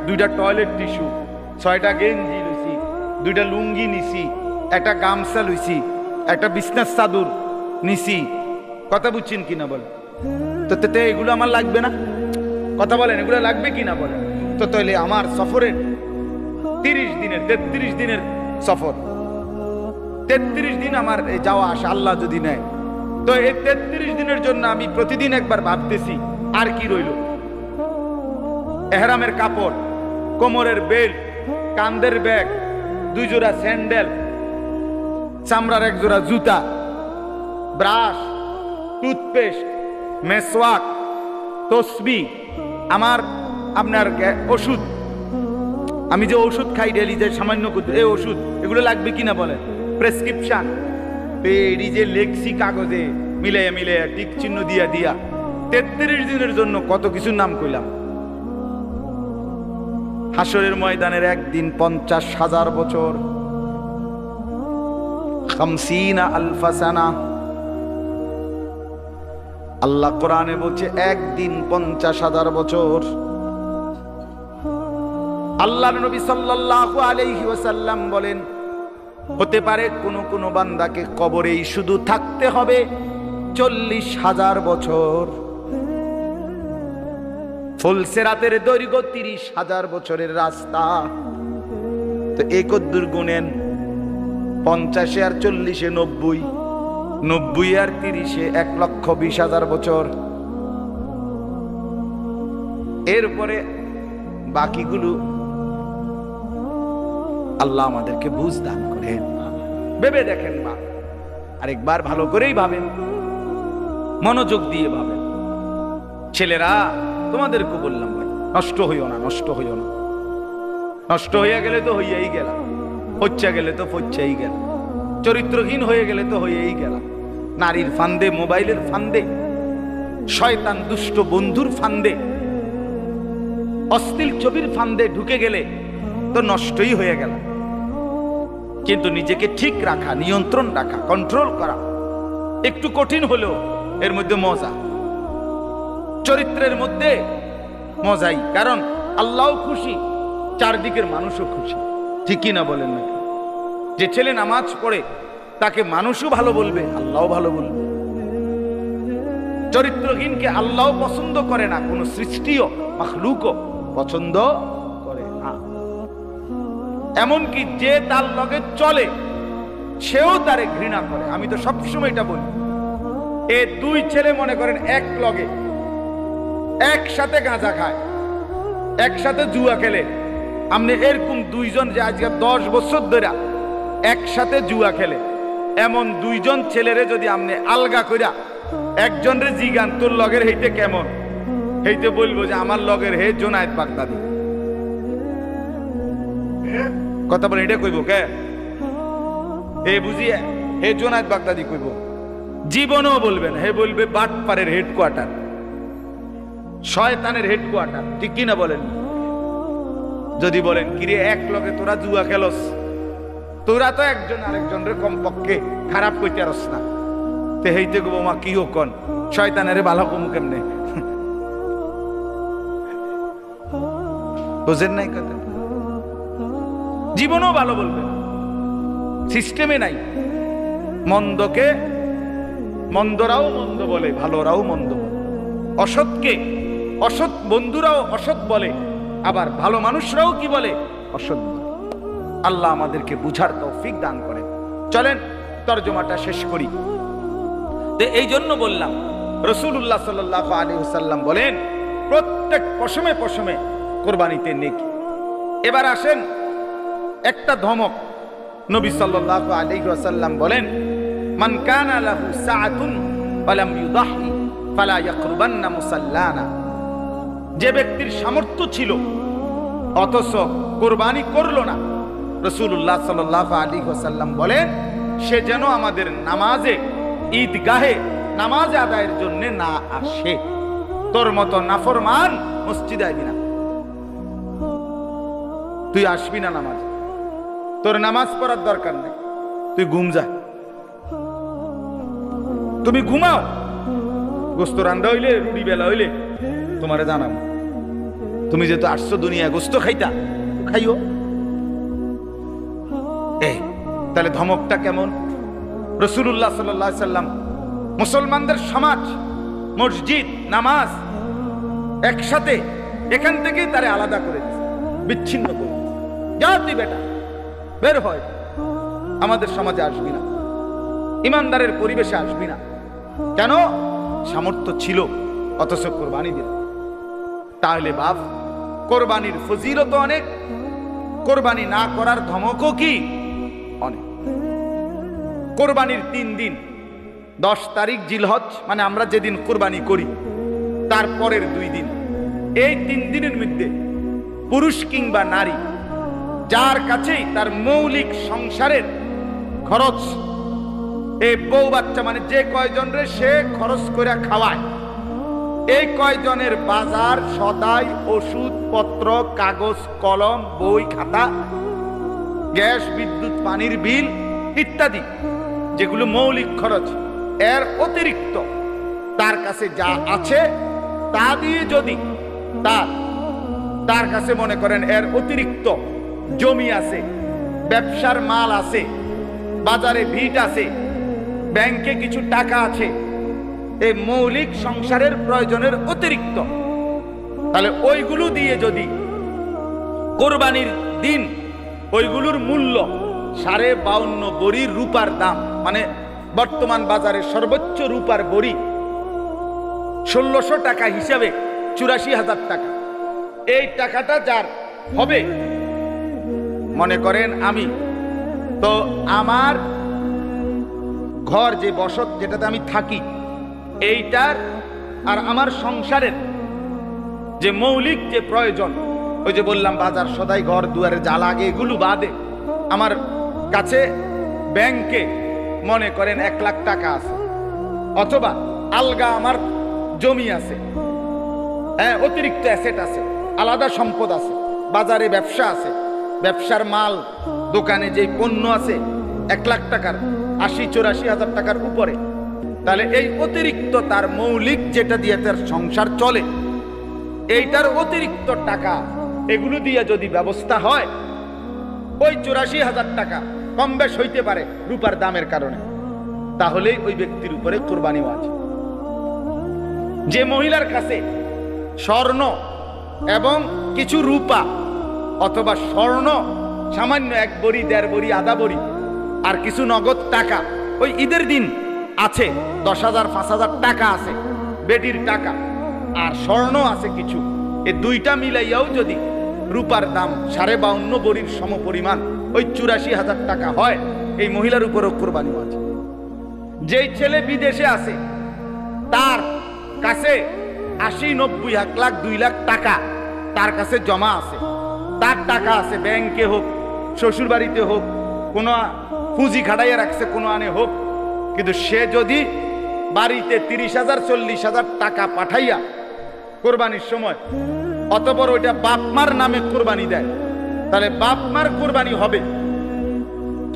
[SPEAKER 1] 2টা টয়লেট টিস্যু, 6টা গেঞ্জি লইছি, 2টা লুঙ্গি নিছি, একটা গামছা লইছি, একটা বিছনার চাদর নিছি। কথা বুঝছেন কিনা বলেন? তো এগুলো আমার লাগবে না? কথা বলেন, এগুলো লাগবে কিনা বলেন? তো তাহলে আমার সফরের 33 দিনের সফর, 33 দিন আমার যাওয়া আসা আল্লাহ যদি নেয়, তো এই 33 দিনের জন্য আমি প্রতিদিন একবার ভাবতেছি আর কি রইল। এহরামের কাপড়, কোমরের বেল্ট, কাঁধের ব্যাগ, 2 জোড়া স্যান্ডেল, চামড়ার 1 জোড়া জুতা, ব্রাশ, টুথপেস্ট, মেসওয়াক, তসবি, আমার আপনার ওষুধ, আমি যে ওষুধ খাই ডেলি, যে সামান্য এই ওষুধ, এগুলো লাগবে কিনা বলেন, প্রেসক্রিপশন এই যে লেখছি কাগজে মিলাইয়া মিলাইয়া টিক চিহ্ন দিয়া দিয়া 33 দিনের জন্য কত কিছুর নাম কইলাম। হাসরের ময়দানের একদিন 50,000 বছর, 50 আলফা সানা। আল্লাহ কোরআনে বলছে একদিন 50,000 বছর। আল্লাহর নবী সাল্লাল্লাহু আলাইহি ওয়াসাল্লাম বলেন, হতে পারে কোন কোন বান্দাকে কবরেই শুধু থাকতে হবে 40,000 বছর। ফুলসিরাতের দৈর্ঘ্য 30,000 বছরের রাস্তা। তো এই কদ্দুর গুনেন, 50 আর 40 90, 90 আর 30 1,20,000 বছর। এরপরে বাকিগুলো আল্লাহ আমাদেরকে বুঝ দান করেন। ভেবে দেখেন মা, আরেকবার ভালো করেই ভাবেন, মনোযোগ দিয়ে ভাবেন। ছেলেরা তোমাদেরকে বললাম ভাই, নষ্ট হইও না, নষ্ট হইও না। নষ্ট হইয়া গেলে তো হইয়াই গেল, ফচ্চা গেলে তো ফচ্চাই গেল, চরিত্রহীন হয়ে গেলে তো হইয়াই গেল। নারীর ফান্দে, মোবাইলের ফান্দে, শয়তান দুষ্ট বন্ধুর ফান্দে, অশ্লীল ছবির ফান্দে ঢুকে গেলে তো নষ্টই হয়ে গেল। কিন্তু নিজেকে ঠিক রাখা, নিয়ন্ত্রণ রাখা, কন্ট্রোল করা একটু কঠিন হলেও এর মধ্যে মজা, চরিত্রের মধ্যে মজাই। কারণ আল্লাহ খুশি, চারদিকের মানুষও খুশি, ঠিক কি না বলেন না? যে ছেলে নামাজ পড়ে তাকে মানুষও ভালো বলবে, আল্লাহও ভালো বলবে। চরিত্রহীনকে আল্লাহ পছন্দ করে না, কোন সৃষ্টিও মাখলুকও পছন্দ করে না। এমনকি যে তার লগে চলে সেও তারে ঘৃণা করে। আমি তো সবসময় এটা বলি, এ দুই ছেলে মনে করেন এক লগে একসাথে গাঁজা খায়, একসাথে জুয়া খেলে, আপনি এরকম দুইজন যে আজকে 10 বছর ধরে একসাথে জুয়া খেলে, এমন দুইজন ছেলেরে যদি আপনি আলগা কইরা একজনের জিগান তোর লগের হইতে কেমন, হইতে বলবো যে আমার লগের হে জোনায়েত বাগদাদি। কথা বলেন, এটা কইব কে? হে বুঝিয়ে হে জোনায়েত বাগদাদি কইব, জীবনও বলবেন। হে বলবে বাটপাড়ের হেডকোয়ার্টার, শয়তানের হেডকোয়ার্টার, ঠিক কিনা বলেন? যদি বলেন কিরে এক লগে তোরা জুয়া খেলস, তোরা তো একজন আরেকজনের কমপক্ষে খারাপ কইতে পারস না, তে হইতে গো মা কি হোক শয়তানের ভালো কম কেমনে? বুঝেন নাই কথা? জীবনও ভালো বলবে, সিস্টেমে নাই। মন্দকে মন্দরাও মন্দ বলে, ভালোরাও মন্দ বলে। অসৎকে অসৎ বন্ধুরাও অসৎ বলে, আবার ভালো মানুষরাও কি বলে? অসৎ বলে। আল্লাহ আমাদেরকে বুঝার তৌফিক দান করেন। চলেন তরজমাটা শেষ করি। তো এই জন্য বললাম, রাসূলুল্লাহ সাল্লাল্লাহু আলাইহি ওয়াসাল্লাম বলেন প্রত্যেক পশমে পশমে কুরবানিতে নেকি। এবার আসেন একটা ধমক। নবী সাল্লাল্লাহু আলাইহি ওয়াসাল্লাম বলেন, মান কানা লাহু সাআতুন ফালাম ইউদাহি ফালা ইয়াকরুবান্না মুসাল্লানা। যে ব্যক্তির সামর্থ্য ছিল অথচ কুরবানি করলো না, রাসূলুল্লাহ সাল্লাল্লাহু আলাইহি ওয়াসাল্লাম বলেন সে যেন আমাদের নামাজে, ঈদগাহে নামাজ আদায়ের জন্য না আসে। তোর মতো নাফরমান মসজিদে আইবি না, তুই আসবি না নামাজ, তোর নামাজ পড়ার দরকার নেই, তুই ঘুম যা, তুমি ঘুমাও। গোস্ত রান্দা হইলে, রুটি বেলা হইলে তোমারে জানাবো। তুমি যেহেতু আসছো দুনিয়া গোস্ত খাইতা, খাইও। এই তাহলে ধমকটা কেমন? রাসূলুল্লাহ সাল্লাল্লাহু আলাইহি সাল্লাম মুসলমানদের সমাজ, মসজিদ, নামাজ একসাথে, এখান থেকেই তারে আলাদা করে দিয়েছে, বিচ্ছিন্ন করে দিয়েছে। যা তুই বেটা বের হয়, আমাদের সমাজে আসবি না, ইমানদারের পরিবেশে আসবি না। কেন? সামর্থ্য ছিল অথচ কোরবানি দিল। তাহলে বাপ, কোরবানির ফজিলত অনেক, কোরবানি না করার ধমকও কি অনেক। কোরবানির 3 দিন, 10 তারিখ জিলহজ মানে আমরা যেদিন কোরবানি করি তারপরের 2 দিন, এই 3 দিনের মধ্যে পুরুষ কিংবা নারী যার কাছেই তার মৌলিক সংসারের খরচ, এই বউ বাচ্চা মানে যে কয়জন রে সে খরচ করে খাওয়ায়, এই কয়জনের বাজার সদাই ওষুধপত্র কাগজ কলম বই খাতা গ্যাস বিদ্যুৎ পানির বিল ইত্যাদি যেগুলো মৌলিক খরচ, এর অতিরিক্ত তার কাছে যা আছে তা দিয়ে যদি তার কাছে মনে করেন এর অতিরিক্ত জমি আছে, ব্যবসার মাল আছে, বাজারে ভিট আছে, ব্যাংকে কিছু টাকা আছে, এই মৌলিক সংসারের প্রয়োজনের অতিরিক্ত, তাহলে ওইগুলো দিয়ে যদি কোরবানির দিন ওইগুলোর মূল্য 52.5 বড়ির রূপার দাম, মানে বর্তমান বাজারে সর্বোচ্চ রূপার বড়ি 1600 টাকা হিসাবে 84,000 টাকা, এই টাকাটা যার হবে মনে করেন আমি তো আমার ঘর যে বসত যেটাতে আমি থাকি এইটার আর আমার সংসারের যে মৌলিক যে প্রয়োজন, ওই যে বললাম বাজার সদাই ঘর দুয়ারে যা লাগে এগুলো বাদে আমার কাছে ব্যাংকে মনে করেন 1 লাখ টাকা আছে, অথবা আলগা আমার জমি আছে, হ্যাঁ অতিরিক্ত অ্যাসেট আছে, আলাদা সম্পদ আছে, বাজারে ব্যবসা আছে, ব্যবসার মাল দোকানে যে পণ্য আছে 1 লাখ টাকার 80-84,000 টাকার উপরে, তাহলে এই অতিরিক্ত তার মৌলিক যেটা দিয়ে তার সংসার চলে এইটার অতিরিক্ত টাকা এগুলো দিয়ে যদি ব্যবস্থা হয় ওই 84,000 টাকা কম বেশ হইতে পারে রূপার দামের কারণে, তাহলেই ওই ব্যক্তির উপরে কুরবানি ওয়াজিব। যে মহিলার কাছে স্বর্ণ এবং কিছু রূপা অথবা স্বর্ণ সামান্য 1 বড়ি 1.5 বড়ি আধা বড়ি আর কিছু নগদ টাকা ওই ঈদের দিন আছে, 10,000 5,000 টাকা আছে বেটির টাকা, আর স্বর্ণ আছে কিছু, এই দুইটা মিলাইয়াও যদি রূপার দাম 52.5 বড়ির সমপরিমাণ ওই 84,000 টাকা হয়, এই মহিলার উপরও কুরবানি ওয়াজিব। যেই ছেলে বিদেশে আছে তার কাছে 80-90 1 লাখ 2 লাখ টাকা তার কাছে জমা আছে, তার টাকা আছে ব্যাংকে হোক শ্বশুর বাড়িতে হোক কোনো পুঁজি খাটাইয়া রাখছে কোনো আনে হোক, কিন্তু সে যদি বাড়িতে 30,000 40,000 টাকা পাঠাইয়া কোরবানির সময় অতঃপর ওইটা বাপমার নামে কোরবানি দেয়, তাহলে বাপমার কোরবানি হবে,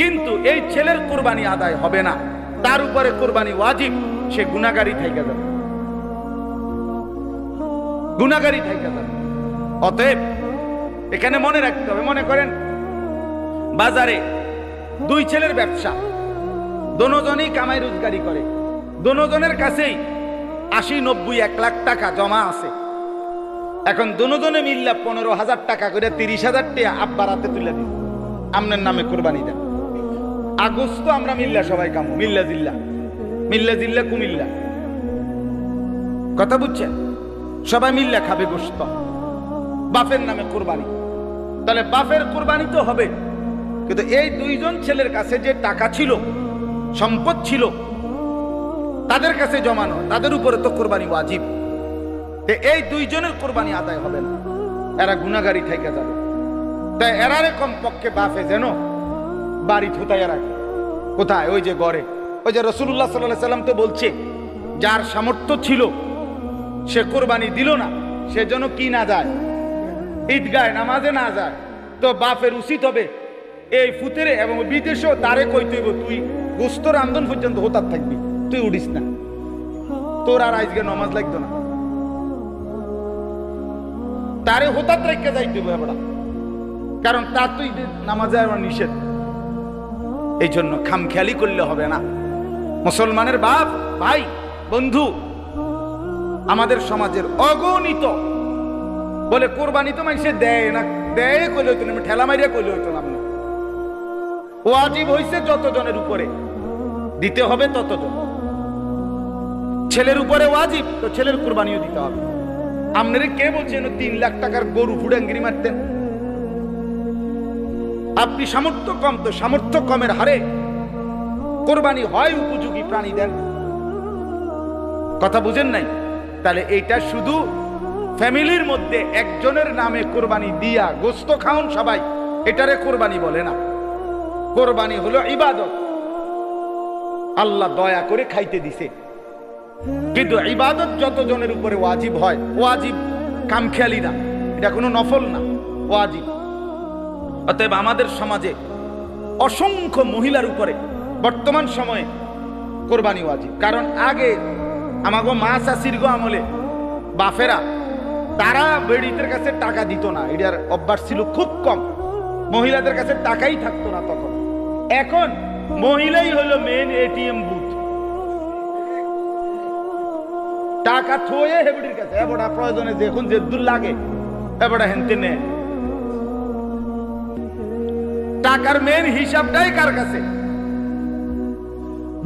[SPEAKER 1] কিন্তু এই ছেলের কোরবানি আদায় হবে না, তার উপরে কোরবানি ওয়াজিব, সে গুনাহগারী থাইকা যাবে, গুনাহগারী থাইকা যাবে। অতএব এখানে মনে রাখতে হবে, মনে করেন বাজারে 2 ছেলের ব্যবসা, দোনোজনই কামাই রোজগারি করে, দোনোজনের কাছেই 80-90 1 লাখ টাকা জমা আছে, এখন দোনোজনে মিল্লা 15,000 টাকা করে 30,000 টাকা আব্বার হাতে তুলে দিন, আমনের নামে কোরবানি দেন, আগস্ট আমরা মিল্লা সবাই কামু, মিল্লা জিল্লা কুমিল্লা, কথা বুঝছেন, সবাই মিল্লা খাবে গোশত, বাপের নামে কোরবানি, তাহলে বাপের কোরবানি তো হবে, কিন্তু এই 2 জন ছেলের কাছে যে টাকা ছিল সম্পদ ছিল তাদের কাছে জমানো, তাদের উপরে তো কোরবানি ওয়াজিব, এই 2 জনের কোরবানি আদায় হবে না, এরা গুনাহগারী থাইকা যাবে। তাই এরারে কমপক্ষে বাপে যেন বাড়ি থুতাইয়া রাখে, কোথায়, ওই যে ঘরে, ওই যে রাসূলুল্লাহ সাল্লাল্লাহু আলাইহি সাল্লাম তো বলছে যার সামর্থ্য ছিল সে কোরবানি দিল না, সে যেন কি না যায়, ঈদগাহে নামাজে না যায়, তো বাপের উচিত হবে এই ফুতেরে এবং বিদেশেও তারে কইতে হইব তুই গোস্ত রান্ধন পর্যন্ত হোতার থাকবি, তুই উঠিস না, তোর আর আজকে নামাজ লাগতো না, তারে হোতার রেখে যাইতে হবে বড়া, কারণ তার তুই নামাজে আমার নিষেধ, এই জন্য খামখেয়ালি করলে হবে না। মুসলমানের বাপ ভাই বন্ধু আমাদের সমাজের অগণিত বলে কোরবানি তো মানুষে দেয় না, দেয় কইলে হইতো না, ঠেলা মারিয়া কইলে হইতো না, ওয়াজিব হইছে যতজনের উপরে দিতে হবে ততজন, ছেলের উপরে ওয়াজিব তো ছেলের কোরবানিও দিতে হবে। আপনারা কে বলছেন 3 লাখ টাকার গরু ফুডাঙ্গিরি মারতেন? আপনি সামর্থ্য কম, তো সামর্থ্য কমের হারে কোরবানি হয় উপযোগী প্রাণী দেন, কথা বুঝেন নাই? তাহলে এইটা শুধু ফ্যামিলির মধ্যে একজনের নামে কোরবানি দিয়া গোস্ত খাওন সবাই, এটারে কোরবানি বলে না। কোরবানি হলো ইবাদত, আল্লাহ দয়া করে খাইতে দিছে। কিন্তু ইবাদত যতজনের উপরে ওয়াজিব হয়, ওয়াজিব কামখেয়ালি না, এটা কোনো নফল না, ওয়াজিব। অতএব আমাদের সমাজে অসংখ্য মহিলার উপরে বর্তমান সময়ে কোরবানি ওয়াজিব। কারণ আগে আমাগো মা চাষির গো আমলে বাফেরা তারা বেড়িদের কাছে টাকা দিত না, এটার অভ্যাস ছিল খুব কম, মহিলাদের কাছে টাকাই থাকতো না তখন। এখন মহিলাই হলো মেন এটিএম বুথ, টাকা থয়ে হেবড়ির কাছে এবড়া প্রয়োজনে যখন যেদুর লাগে এবড়া হেনতে নে। টাকার মেন হিসাবটাই কার কাছে?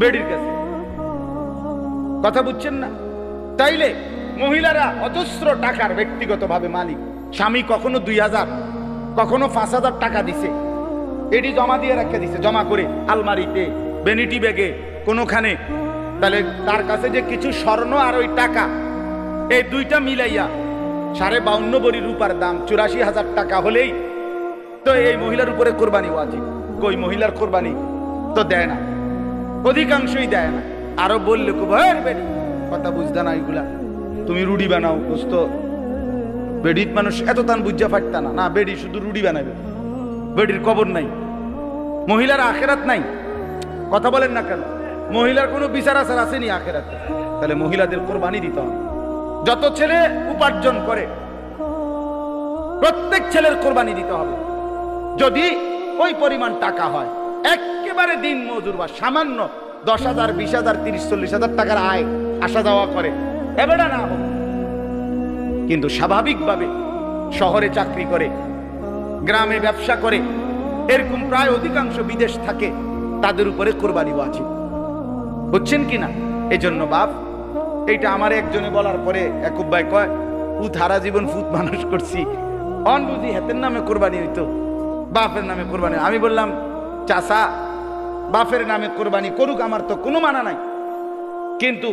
[SPEAKER 1] বেড়ির কাছে। কথা বুঝছেন না? তাইলে মহিলারা অজস্র টাকার ব্যক্তিগতভাবে মালিক। স্বামী কখনো 2000 কখনো 5000 টাকা দিছে, এটি জমা দিয়ে রেখে দিছে, জমা করে আলমারিতে, ভ্যানিটি ব্যাগে, কোনোখানে। তাহলে তার কাছে যে কিছু স্বর্ণ আর ওই টাকা, এই দুইটা মিলাইয়া 52.5 ভরি রূপার দাম 84,000 টাকা হলেই তো এই মহিলার উপরে কোরবানি ওয়াজিব। কই মহিলার কোরবানি তো দেয় না, অধিকাংশই দেয় না। আরো বললে কথা বুঝতে না, এগুলা তুমি রুটি বানাও বুঝতো, বেডিত মানুষ এত তান বুঝা পারতা না। না, বেডি শুধু রুটি বানাবে, বেডির কবর নাই, মহিলার আখেরাত নাই। কথা বলেন না কেন? মহিলার কোনো বিচার আচার আসেনি আখেরাতে। তাহলে মহিলাদের কোরবানি দিতে হবে। যত ছেলে উপার্জন করে প্রত্যেক ছেলের কোরবানি দিতে হবে। যদি ওই পরিমাণ টাকা হয়, একেবারে দিন মজুর বা সামান্য 10,000, 20,000, 30,000, 40,000 টাকার আয় আসা যাওয়া করে, এবারে না হোক। কিন্তু স্বাভাবিকভাবে শহরে চাকরি করে, গ্রামে ব্যবসা করে, এরকম প্রায় অধিকাংশ বিদেশ থাকে, তাদের উপরে কোরবানি ওয়াজিব। বুঝছেন কিনা? এই জন্য বাপ, এইটা আমার একজনে বলার পরে একুব ভাই কয়, ফুত হারা জীবন ফুত মানুষ করছি, অন বুঝি হাতের নামে কোরবানি হইতো, বাপের নামে কোরবানি। আমি বললাম, চাচা বাপের নামে কোরবানি করুক, আমার তো কোনো মানা নাই, কিন্তু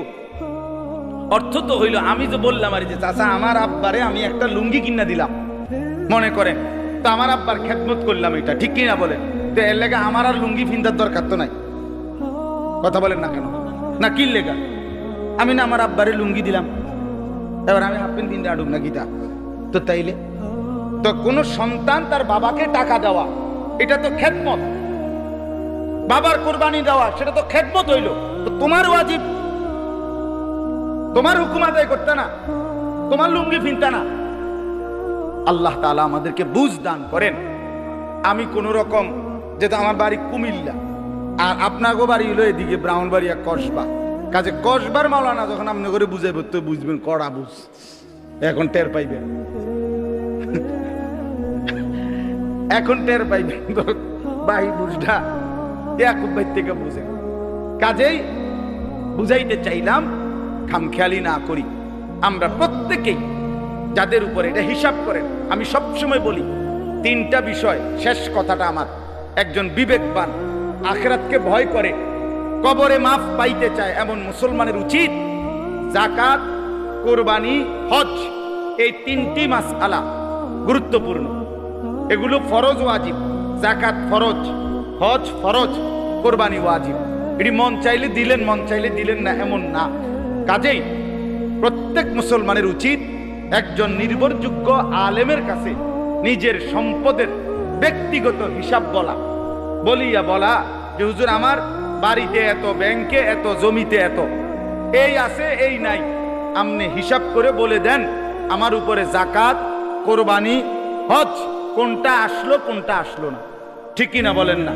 [SPEAKER 1] অর্থ তো হইল, আমি তো বললাম আর যে চাচা আমার আব্বারে আমি একটা লুঙ্গি কিনা দিলাম, মনে করেন, তো আমার আব্বার খেদমত করলাম, এটা ঠিক কিনা বলেন? তো এর লেগে আমার আর লুঙ্গি ফিন্দার দরকার তো নাই। কথা বলেন না কেন? না কি লেগা? আমি না আমার আব্বারে লুঙ্গি দিলাম, এবার আমি হাফ প্যান্ট কিনতে আডুক না গীতা? তো তাইলে তো কোন সন্তান তার বাবাকে টাকা দেওয়া, এটা তো খেদমত। বাবার কোরবানি দেওয়া, সেটা তো খেদমত হইল। তো তোমার ওয়াজিব, তোমার হুকুম আদায় করতে না, তোমার লুঙ্গি ফিনতে না। আল্লাহ তাআলা আমাদেরকে বুঝ দান করেন। আমি কোন রকম, যেটা আমার বাড়ি কুমিল্লা আর আপনাকে বাড়ি হলো এদিকে ব্রাহ্মণবাড়িয়া কসবা, কাজে কসবার মাওলানা যখন আপনি করে বুঝাইব তো বুঝবেন কড়া বুঝ, এখন টের পাইবেন, এখন টের পাইবেন ভাই বুঝটা ইয়াকুব ভাই থেকে বুঝে। কাজেই বুঝাইতে চাইলাম, খামখেয়ালি না করি। আমরা প্রত্যেকেই যাদের উপরে এটা হিসাব করেন, আমি সবসময় বলি 3টা বিষয়, শেষ কথাটা আমার, একজন বিবেকবান, আখিরাতকে ভয় করে, কবরে মাফ পাইতে চায় এমন মুসলমানের উচিত যাকাত, কোরবানি, হজ, এই 3টি মাসআলা গুরুত্বপূর্ণ। এগুলো ফরজ ওয়াজিব। যাকাত ফরজ, হজ ফরজ, কোরবানি ওয়াজিব। এটি মন চাইলে দিলেন, মন চাইলে দিলেন না, এমন না। কাজেই প্রত্যেক মুসলমানের উচিত একজন নির্ভরযোগ্য আলেমের কাছে নিজের সম্পদের ব্যক্তিগত হিসাব বলা যে হুজুর আমার বাড়িতে এত, ব্যাংকে এত, জমিতে এত, এই আছে এই নাই, আপনি হিসাব করে বলে দেন আমার উপরে যাকাত, কোরবানি, হজ কোনটা আসলো কোনটা আসলো না। ঠিক কিনা বলেন না?